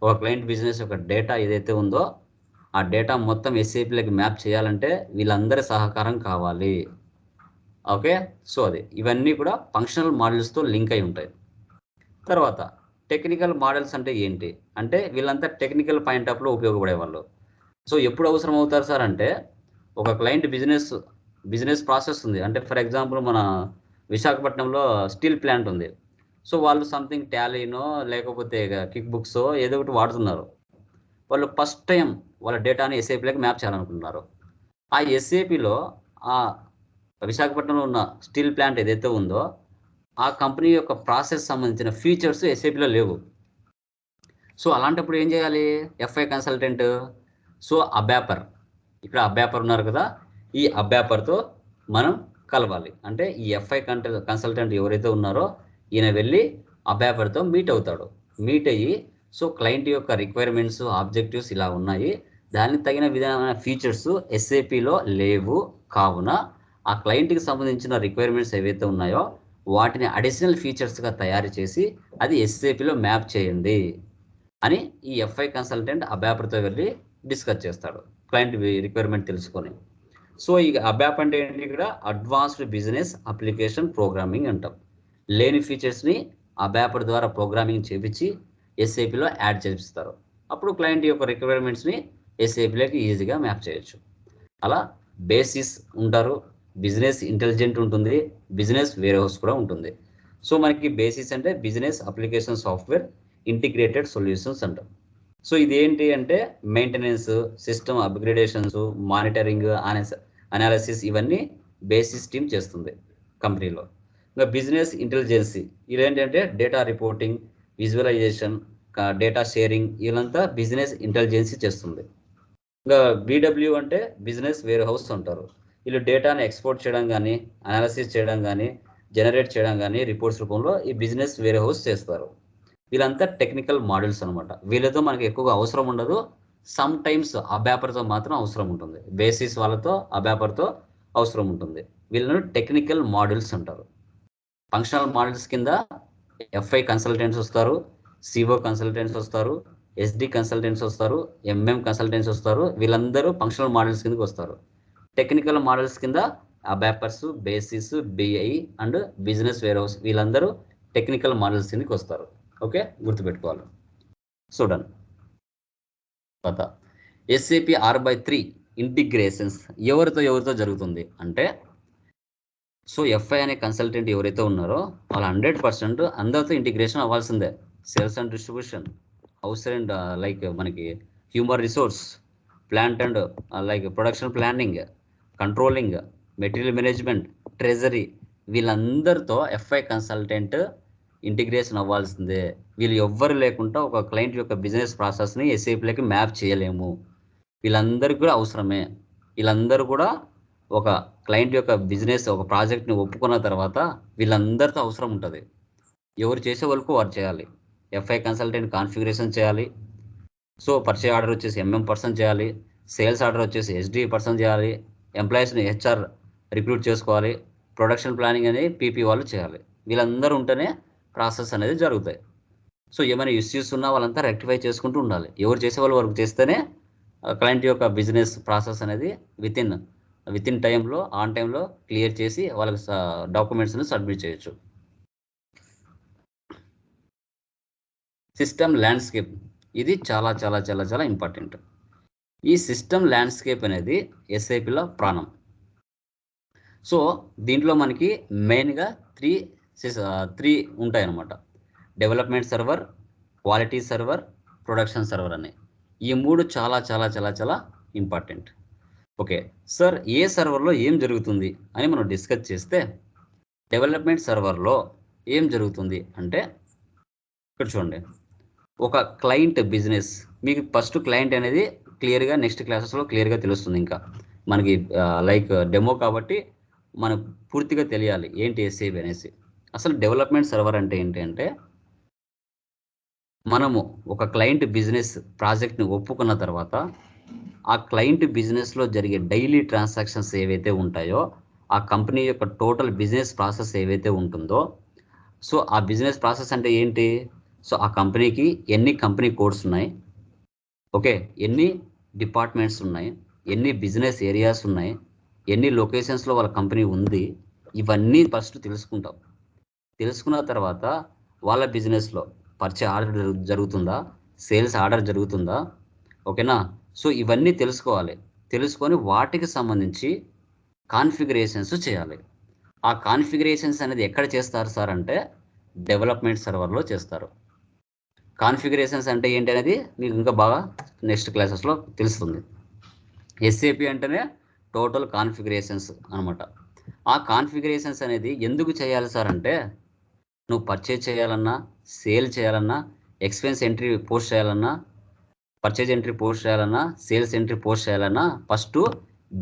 ఒక క్లయింట్ బిజినెస్ యొక్క డేటా ఏదైతే ఉందో ఆ డేటా మొత్తం ఎస్ఏపీలోకి మ్యాప్ చేయాలంటే వీళ్ళందరి సహకారం కావాలి. ఓకే, సో అది ఇవన్నీ కూడా ఫంక్షనల్ మాడ్యూల్స్తో లింక్ అయి ఉంటాయి. తర్వాత టెక్నికల్ మోడల్స్ అంటే ఏంటి అంటే వీళ్ళంతా టెక్నికల్ పాయింట్ ఆఫ్లో ఉపయోగపడేవాళ్ళు. సో ఎప్పుడు అవసరం అవుతారు సార్ అంటే ఒక క్లయింట్ బిజినెస్ ప్రాసెస్ ఉంది అంటే ఫర్ ఎగ్జాంపుల్ మన విశాఖపట్నంలో స్టీల్ ప్లాంట్ ఉంది. సో వాళ్ళు సంథింగ్ టాలీనో లేకపోతే కిక్ బుక్స్ ఏదో ఒకటి వాడుతున్నారు. వాళ్ళు ఫస్ట్ టైం వాళ్ళ డేటాని ఎస్ఏపీలోకి మ్యాప్ చేయాలనుకుంటున్నారు. ఆ ఎస్ఏపీలో ఆ విశాఖపట్నంలో ఉన్న స్టీల్ ప్లాంట్ ఏదైతే ఉందో ఆ కంపెనీ యొక్క ప్రాసెస్ సంబంధించిన ఫీచర్స్ ఎస్ఏపీలో లేవు. సో అలాంటప్పుడు ఏం చేయాలి? FI consultant. సో అబ్యాపర్, ఇక్కడ అబ్యాపర్ ఉన్నారు కదా, ఈ అబ్యాపర్తో మనం కలవాలి. అంటే ఈ ఎఫ్ఐ కన్సల్టెంట్ ఎవరైతే ఉన్నారో ఈయన వెళ్ళి అబ్యాపర్తో మీట్ అవుతాడు. మీట్ అయ్యి సో క్లయింట్ యొక్క రిక్వైర్మెంట్స్, ఆబ్జెక్టివ్స్ ఇలా ఉన్నాయి, దానికి తగిన విధమైన ఫీచర్స్ ఎస్ఏపీలో లేవు, కావున ఆ క్లయింట్కి సంబంధించిన రిక్వైర్మెంట్స్ ఏవైతే ఉన్నాయో వాటిని అడిషనల్ ఫీచర్స్గా తయారు చేసి అది ఎస్ఏపీలో మ్యాప్ చేయండి అని ఈ ఎఫ్ఐ కన్సల్టెంట్ అబ్యాపర్తో వెళ్ళి డిస్కస్ చేస్తాడు క్లయింట్ రిక్వైర్మెంట్ తెలుసుకొని. సో ఈ అబ్యాప్ అంటే ఏంటి? ఇక్కడ అడ్వాన్స్డ్ బిజినెస్ అప్లికేషన్ ప్రోగ్రామింగ్ అంటాం. లేని ఫీచర్స్ని అబ్యాపర్ ద్వారా ప్రోగ్రామింగ్ చేపించి ఎస్ఏపీలో యాడ్ చేపిస్తారు. అప్పుడు క్లయింట్ యొక్క రిక్వైర్మెంట్స్ని ఎస్ఏపీలోకి ఈజీగా మ్యాప్ చేయొచ్చు. అలా బేసిస్ ఉంటారు, బిజినెస్ ఇంటెలిజెంట్ ఉంటుంది, బిజినెస్ వేర్ హౌస్ కూడా ఉంటుంది. సో మనకి బేసిస్ అంటే business application software integrated solutions అంటాం. సో ఇది ఏంటి అంటే maintenance, system upgradations, monitoring, analysis ఇవన్నీ బేసిస్ టీమ్ చేస్తుంది కంపెనీలో. ఇంకా బిజినెస్ ఇంటెలిజెన్సీ ఇదేంటంటే data reporting, visualization, data sharing ఇదంతా బిజినెస్ ఇంటెలిజెన్సీ చేస్తుంది. ఇంకా బీడబ్ల్యూ అంటే బిజినెస్ వేర్ హౌస్ అంటారు. వీళ్ళు డేటాని ఎక్స్పోర్ట్ చేయడం కానీ, అనాలిసిస్ చేయడం కానీ, జనరేట్ చేయడం కానీ రిపోర్ట్స్ రూపంలో ఈ బిజినెస్ వేర్ హౌస్ చేస్తారు. వీళ్ళంతా టెక్నికల్ మోడల్స్ అనమాట. వీళ్ళతో మనకి ఎక్కువగా అవసరం ఉండదు, సమ్ టైమ్స్ అబ్యాపర్తో మాత్రం అవసరం ఉంటుంది. బేసిస్ వాళ్ళతో అబ్యాపర్తో అవసరం ఉంటుంది. వీళ్ళను టెక్నికల్ మోడల్స్ అంటారు. ఫంక్షనల్ మోడల్స్ కింద ఎఫ్ఐ కన్సల్టెంట్స్ వస్తారు, సిఓ కన్సల్టెంట్స్ వస్తారు, ఎస్డి కన్సల్టెంట్స్ వస్తారు, ఎంఎం కన్సల్టెంట్స్ వస్తారు. వీళ్ళందరూ ఫంక్షనల్ మోడల్స్ కిందకి వస్తారు. టెక్నికల్ మోడల్స్ కింద ABAPers, basis, BI and business warehouse వీళ్ళందరూ టెక్నికల్ మోడల్స్ కిందకి వస్తారు. ఓకే, గుర్తుపెట్టుకోవాలి. చూడండి తర్వాత ఎస్ఏపి 6/3 ఇంటిగ్రేషన్స్ ఎవరితో జరుగుతుంది అంటే సో ఎఫ్ఐ అనే కన్సల్టెంట్ ఎవరైతే ఉన్నారో వాళ్ళు 100% అందరితో ఇంటిగ్రేషన్ అవ్వాల్సిందే. Sales and distribution, house and like మనకి human resource, plant and like production planning, controlling, material management, treasury వీళ్ళందరితో ఎఫ్ఐ కన్సల్టెంట్ ఇంటిగ్రేషన్ అవ్వాల్సిందే. వీళ్ళు ఎవ్వరు లేకుండా ఒక క్లయింట్ యొక్క బిజినెస్ ప్రాసెస్ని ఎస్ఏపీలోకి మ్యాప్ చేయలేము. వీళ్ళందరికీ కూడా అవసరమే. వీళ్ళందరూ కూడా ఒక క్లయింట్ యొక్క బిజినెస్ ఒక ప్రాజెక్ట్ని ఒప్పుకున్న తర్వాత వీళ్ళందరితో అవసరం ఉంటుంది. ఎవరు చేసే వరకు వారు చేయాలి. ఎఫ్ఐ కన్సల్టెంట్ కాన్ఫిగరేషన్ చేయాలి. సో పర్చేజ్ ఆర్డర్ వచ్చేసి ఎంఎం పర్సన్ చేయాలి, సేల్స్ ఆర్డర్ వచ్చేసి ఎస్డి పర్సన్ చేయాలి, ఎంప్లాయీస్ని హెచ్ఆర్ రిక్రూట్ చేసుకోవాలి, ప్రొడక్షన్ ప్లానింగ్ అనేది పీపీ వాళ్ళు చేయాలి. వీళ్ళందరూ ఉంటేనే ప్రాసెస్ అనేది జరుగుతాయి. సో ఏమైనా ఇష్యూస్ ఉన్నా వాళ్ళంతా రెక్టిఫై చేసుకుంటూ ఉండాలి. ఎవరు చేసే వాళ్ళు వర్క్ చేస్తేనే క్లయింట్ యొక్క బిజినెస్ ప్రాసెస్ అనేది విత్ ఇన్ టైంలో ఆన్ టైంలో క్లియర్ చేసి వాళ్ళకి డాక్యుమెంట్స్ని సబ్మిట్ చేయొచ్చు. సిస్టమ్ ల్యాండ్స్కేప్ ఇది చాలా చాలా చాలా చాలా ఇంపార్టెంట్. ఈ సిస్టమ్ ల్యాండ్స్కేప్ అనేది ఎస్ఐపిలో ప్రాణం. సో దీంట్లో మనకి మెయిన్గా త్రీ ఉంటాయన్నమాట. Development server, quality server, production server అని. ఈ మూడు చాలా చాలా చాలా చాలా ఇంపార్టెంట్. ఓకే సార్, ఏ సర్వర్లో ఏం జరుగుతుంది అని మనం డిస్కస్ చేస్తే డెవలప్మెంట్ సర్వర్లో ఏం జరుగుతుంది అంటే ఇక్కడ చూడండి, ఒక క్లయింట్ బిజినెస్ మీకు ఫస్ట్ క్లయింట్ అనేది క్లియర్గా నెక్స్ట్ క్లాసెస్లో క్లియర్గా తెలుస్తుంది. ఇంకా మనకి లైక్ డెమో కాబట్టి మనకు పూర్తిగా తెలియాలి ఏంటి ఎస్ఏబి అనేసి. అసలు డెవలప్మెంట్ సర్వర్ అంటే ఏంటి అంటే, మనము ఒక క్లయింట్ బిజినెస్ ప్రాజెక్ట్ని ఒప్పుకున్న తర్వాత ఆ క్లయింట్ బిజినెస్లో జరిగే డైలీ ట్రాన్సాక్షన్స్ ఏవైతే ఉంటాయో, ఆ కంపెనీ యొక్క టోటల్ బిజినెస్ ప్రాసెస్ ఏవైతే ఉంటుందో, సో ఆ బిజినెస్ ప్రాసెస్ అంటే ఏంటి, సో ఆ కంపెనీకి ఎన్ని కంపెనీ కోడ్స్ ఉన్నాయి, ఓకే, ఎన్ని డిపార్ట్మెంట్స్ ఉన్నాయి, ఎన్ని బిజినెస్ ఏరియాస్ ఉన్నాయి, ఎన్ని లొకేషన్స్లో వాళ్ళ కంపెనీ ఉంది, ఇవన్నీ ఫస్ట్ తెలుసుకుంటాం. తెలుసుకున్న తర్వాత వాళ్ళ బిజినెస్లో పర్చేజ్ ఆర్డర్ జరుగుతుందా, సేల్స్ ఆర్డర్ జరుగుతుందా, ఓకేనా. సో ఇవన్నీ తెలుసుకోవాలి. తెలుసుకొని వాటికి సంబంధించి కాన్ఫిగరేషన్స్ చేయాలి. ఆ కాన్ఫిగరేషన్స్ అనేది ఎక్కడ చేస్తారు సార్ అంటే డెవలప్మెంట్ సర్వర్లో చేస్తారు. కాన్ఫిగరేషన్స్ అంటే ఏంటి అనేది మీకు ఇంకా బాగా నెక్స్ట్ క్లాసెస్లో తెలుస్తుంది. ఎస్ఏపి అంటేనే టోటల్ కాన్ఫిగరేషన్స్ అనమాట. ఆ కాన్ఫిగరేషన్స్ అనేది ఎందుకు చేయాలి సార్ అంటే, నువ్వు పర్చేజ్ చేయాలన్నా, సేల్ చేయాలన్నా, ఎక్స్పెన్స్ ఎంట్రీ పోస్ట్ చేయాలన్నా, పర్చేజ్ ఎంట్రీ పోస్ట్ చేయాలన్నా, సేల్స్ ఎంట్రీ పోస్ట్ చేయాలన్నా ఫస్ట్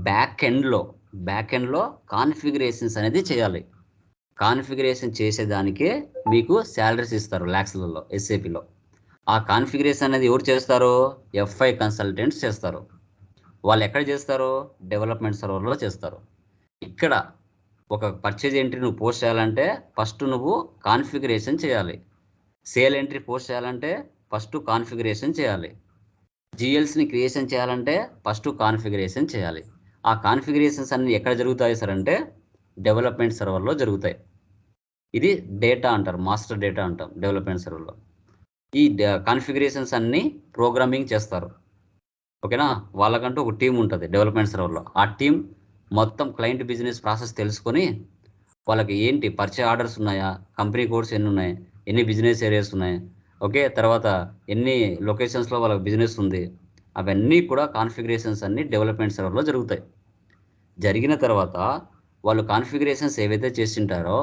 బ్యాక్ ఎండ్లో కాన్ఫిగరేషన్స్ అనేది చేయాలి. కాన్ఫిగరేషన్ చేసేదానికే మీకు శాలరీస్ ఇస్తారు ల్యాక్స్లలో ఎస్ఏపిలో. ఆ కాన్ఫిగరేషన్ అనేది ఎవరు చేస్తారు, ఎఫ్ఐ కన్సల్టెంట్స్ చేస్తారు. వాళ్ళు ఎక్కడ చేస్తారు, డెవలప్మెంట్ సర్వర్లో చేస్తారు. ఇక్కడ ఒక పర్చేజ్ ఎంట్రీ నువ్వు పోస్ట్ చేయాలంటే ఫస్ట్ నువ్వు కాన్ఫిగరేషన్ చేయాలి. సేల్ ఎంట్రీ పోస్ట్ చేయాలంటే ఫస్ట్ కాన్ఫిగరేషన్ చేయాలి. జిఎల్స్ని క్రియేషన్ చేయాలంటే ఫస్ట్ కాన్ఫిగరేషన్ చేయాలి. ఆ కాన్ఫిగరేషన్స్ అన్ని ఎక్కడ జరుగుతాయి సార్ అంటే డెవలప్మెంట్ సర్వర్లో జరుగుతాయి. ఇది డేటా అంటారు, మాస్టర్ డేటా అంటాం డెవలప్మెంట్ సర్వర్లో. ఈ కాన్ఫిగరేషన్స్ అన్ని ప్రోగ్రామింగ్ చేస్తారు, ఓకేనా. వాళ్ళకంటూ ఒక టీం ఉంటుంది డెవలప్మెంట్ సర్వర్లో. ఆ టీం మొత్తం క్లయింట్ బిజినెస్ ప్రాసెస్ తెలుసుకొని వాళ్ళకి ఏంటి పర్చేజ్ ఆర్డర్స్ ఉన్నాయా, కంపెనీ కోడ్స్ ఎన్ని ఉన్నాయి, ఎన్ని బిజినెస్ ఏరియాస్ ఉన్నాయి, ఓకే, తర్వాత ఎన్ని లొకేషన్స్లో వాళ్ళకి బిజినెస్ ఉంది, అవన్నీ కూడా కాన్ఫిగరేషన్స్ అన్ని డెవలప్మెంట్ సర్వర్లో జరుగుతాయి. జరిగిన తర్వాత వాళ్ళు కాన్ఫిగరేషన్స్ ఏవైతే చేసింటారో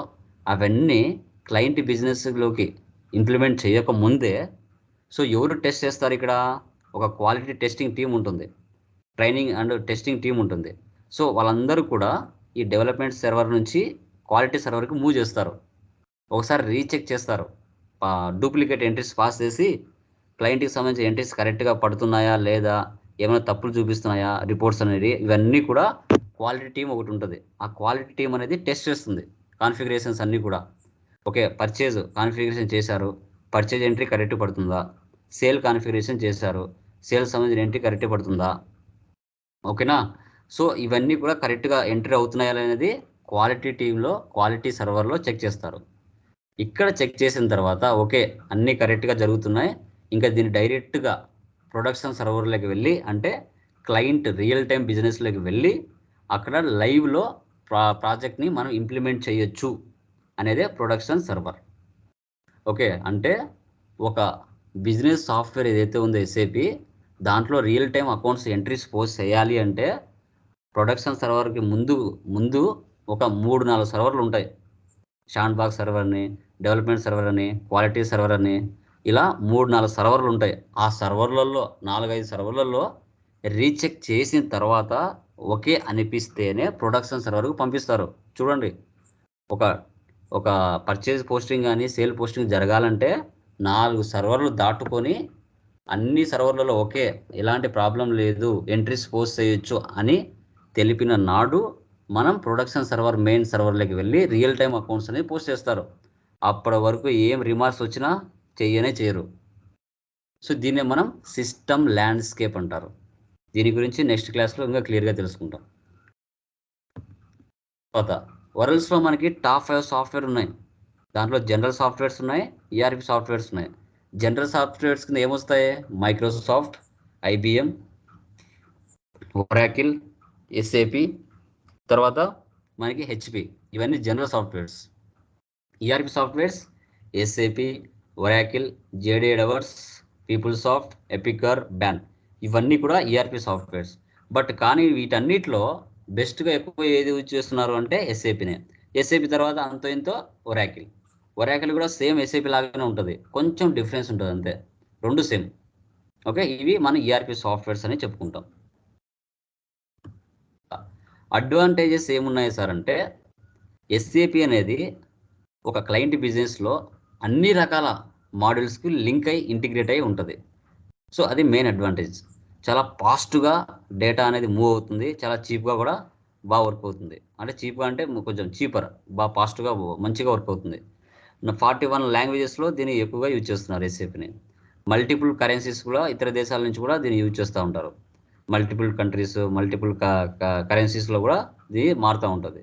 అవన్నీ క్లయింట్ బిజినెస్లోకి ఇంప్లిమెంట్ చేయకముందే, సో ఎవరు టెస్ట్ చేస్తారు, ఇక్కడ ఒక క్వాలిటీ టెస్టింగ్ టీం ఉంటుంది, ట్రైనింగ్ అండ్ టెస్టింగ్ టీం ఉంటుంది. సో వాళ్ళందరూ కూడా ఈ డెవలప్మెంట్ సర్వర్ నుంచి క్వాలిటీ సర్వర్కి మూవ్ చేస్తారు. ఒకసారి రీచెక్ చేస్తారు, డూప్లికేట్ ఎంట్రీస్ పాస్ చేసి క్లయింట్కి సంబంధించిన ఎంట్రీస్ కరెక్ట్గా పడుతున్నాయా లేదా, ఏమైనా తప్పులు చూపిస్తున్నాయా రిపోర్ట్స్ అనేది, ఇవన్నీ కూడా క్వాలిటీ టీం ఒకటి ఉంటుంది. ఆ క్వాలిటీ టీం అనేది టెస్ట్ చేస్తుంది కాన్ఫిగరేషన్స్ అన్నీ కూడా. ఓకే, పర్చేజ్ కాన్ఫిగరేషన్ చేశారు, పర్చేజ్ ఎంట్రీ కరెక్ట్ పడుతుందా, సేల్ కాన్ఫిగరేషన్ చేశారు, సేల్ సంబంధించిన ఎంట్రీ కరెక్ట్ పడుతుందా, ఓకేనా. సో ఇవన్నీ కూడా కరెక్ట్గా ఎంట్రీ అవుతున్నాయా అనేది క్వాలిటీ టీంలో క్వాలిటీ సర్వర్లో చెక్ చేస్తారు. ఇక్కడ చెక్ చేసిన తర్వాత ఓకే అన్నీ కరెక్ట్గా జరుగుతున్నాయి, ఇంకా దీన్ని డైరెక్ట్గా ప్రొడక్షన్ సర్వర్లోకి వెళ్ళి, అంటే క్లయింట్ రియల్ టైం బిజినెస్లోకి వెళ్ళి అక్కడ లైవ్లో ప్రాజెక్ట్ని మనం ఇంప్లిమెంట్ చేయొచ్చు అనేదే ప్రొడక్షన్ సర్వర్. ఓకే, అంటే ఒక బిజినెస్ సాఫ్ట్వేర్ ఏదైతే ఉందో ఎస్ఏపి, దాంట్లో real time accounts entries post చేయాలి అంటే ప్రొడక్షన్ సర్వర్కి ముందు ఒక 3-4 సర్వర్లు ఉంటాయి. శాండ్ బాక్స్ సర్వర్ అని, డెవలప్మెంట్ సర్వర్ అని, క్వాలిటీ సర్వర్ అని, ఇలా 3-4 సర్వర్లు ఉంటాయి. ఆ సర్వర్లలో 4-5 సర్వర్లలో రీచెక్ చేసిన తర్వాత ఓకే అనిపిస్తేనే ప్రొడక్షన్ సర్వర్కు పంపిస్తారు. చూడండి, ఒక పర్చేజ్ పోస్టింగ్ కానీ సేల్ పోస్టింగ్ జరగాలంటే 4 సర్వర్లు దాటుకొని అన్ని సర్వర్లలో ఓకే ఎలాంటి ప్రాబ్లం లేదు, ఎంట్రీస్ పోస్ట్ చేయొచ్చు అని తెలిపిన నాడు మనం ప్రొడక్షన్ సర్వర్ మెయిన్ సర్వర్లోకి వెళ్ళి రియల్ టైం అకౌంట్స్ అనేది పోస్ట్ చేస్తారు. అప్పటి వరకు ఏం రిమార్క్స్ వచ్చినా చేయరు. సో దీన్నే మనం సిస్టమ్ ల్యాండ్స్కేప్ అంటారు. దీని గురించి నెక్స్ట్ క్లాస్లో ఇంకా క్లియర్గా తెలుసుకుంటాం. తర్వాత వరల్డ్స్లో మనకి టాప్ 5 సాఫ్ట్వేర్ ఉన్నాయి. దాంట్లో జనరల్ సాఫ్ట్వేర్స్ ఉన్నాయి, ఈఆర్పి సాఫ్ట్వేర్స్ ఉన్నాయి. జనరల్ సాఫ్ట్వేర్స్ కింద ఏమొస్తాయి, మైక్రోసాఫ్ట్, ఐబిఎం, ఒరాకిల్, ఎస్ఏపి, తర్వాత మనకి హెచ్పి, ఇవన్నీ general softwares. ERP softwares SAP, Oracle, JD Edwards, PeopleSoft, Epicor, Baan, ఇవన్నీ కూడా ఈఆర్పి సాఫ్ట్వేర్స్. బట్ కానీ వీటన్నిటిలో బెస్ట్గా ఎక్కువ ఏది యూజ్ చేస్తున్నారు అంటే ఎస్ఏపినే. ఎస్ఏపి తర్వాత అంతో ఇంతో ఒరాకిల్ కూడా సేమ్ ఎస్ఏపి లాగానే ఉంటుంది, కొంచెం డిఫరెన్స్ ఉంటుంది అంతే, రెండు సేమ్. ఓకే, ఇవి మన ఈఆర్పి సాఫ్ట్వేర్స్ అని చెప్పుకుంటాం. అడ్వాంటేజెస్ ఏమున్నాయి సార్ అంటే ఎస్ఏపి అనేది ఒక క్లయింట్ బిజినెస్లో అన్ని రకాల మాడ్యూల్స్కి లింక్ అయి ఇంటిగ్రేట్ అయి ఉంటుంది. సో అది మెయిన్ అడ్వాంటేజ్. చాలా ఫాస్ట్గా డేటా అనేది మూవ్ అవుతుంది, చాలా చీప్గా కూడా బాగా వర్క్ అవుతుంది. అంటే చీప్గా అంటే కొంచెం చీపర్, బాగా ఫాస్ట్గా మంచిగా వర్క్ అవుతుంది. 41 లాంగ్వేజెస్లో దీన్ని ఎక్కువగా యూజ్ చేస్తున్నారు ఎస్ఏపిని. మల్టిపుల్ కరెన్సీస్ కూడా ఇతర దేశాల నుంచి కూడా దీన్ని యూజ్ చేస్తూ ఉంటారు. మల్టిపుల్ కంట్రీస్, మల్టిపుల్ కరెన్సీస్లో కూడా ఇది మారుతూ ఉంటుంది.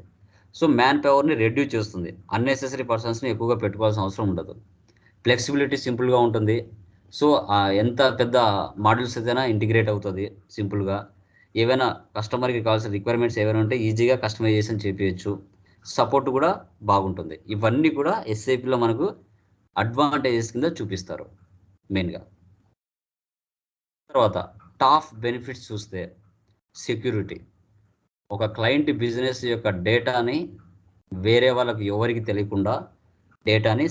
సో మ్యాన్ పవర్ని రెడ్యూస్ చేస్తుంది, అన్నెసెసరీ పర్సన్స్ని ఎక్కువగా పెట్టుకోవాల్సిన అవసరం ఉండదు. ఫ్లెక్సిబిలిటీ సింపుల్గా ఉంటుంది. సో ఎంత పెద్ద మాడ్యూల్స్ ఏదైనా ఇంటిగ్రేట్ అవుతుంది సింపుల్గా. ఏవైనా కస్టమర్కి కావాల్సిన రిక్వైర్మెంట్స్ ఏవైనా ఉంటే ఈజీగా కస్టమైజేషన్ చేయించవచ్చు. సపోర్ట్ కూడా బాగుంటుంది. ఇవన్నీ కూడా ఎస్ఏపిలో మనకు అడ్వాంటేజెస్ కింద చూపిస్తారు మెయిన్గా. తర్వాత టాప్ బెనిఫిట్స్ చూస్తే సెక్యూరిటీ. ఒక క్లయింట్ బిజినెస్ యొక్క డేటాని వేరే వాళ్ళకి ఎవరికి తెలియకుండా డేటాని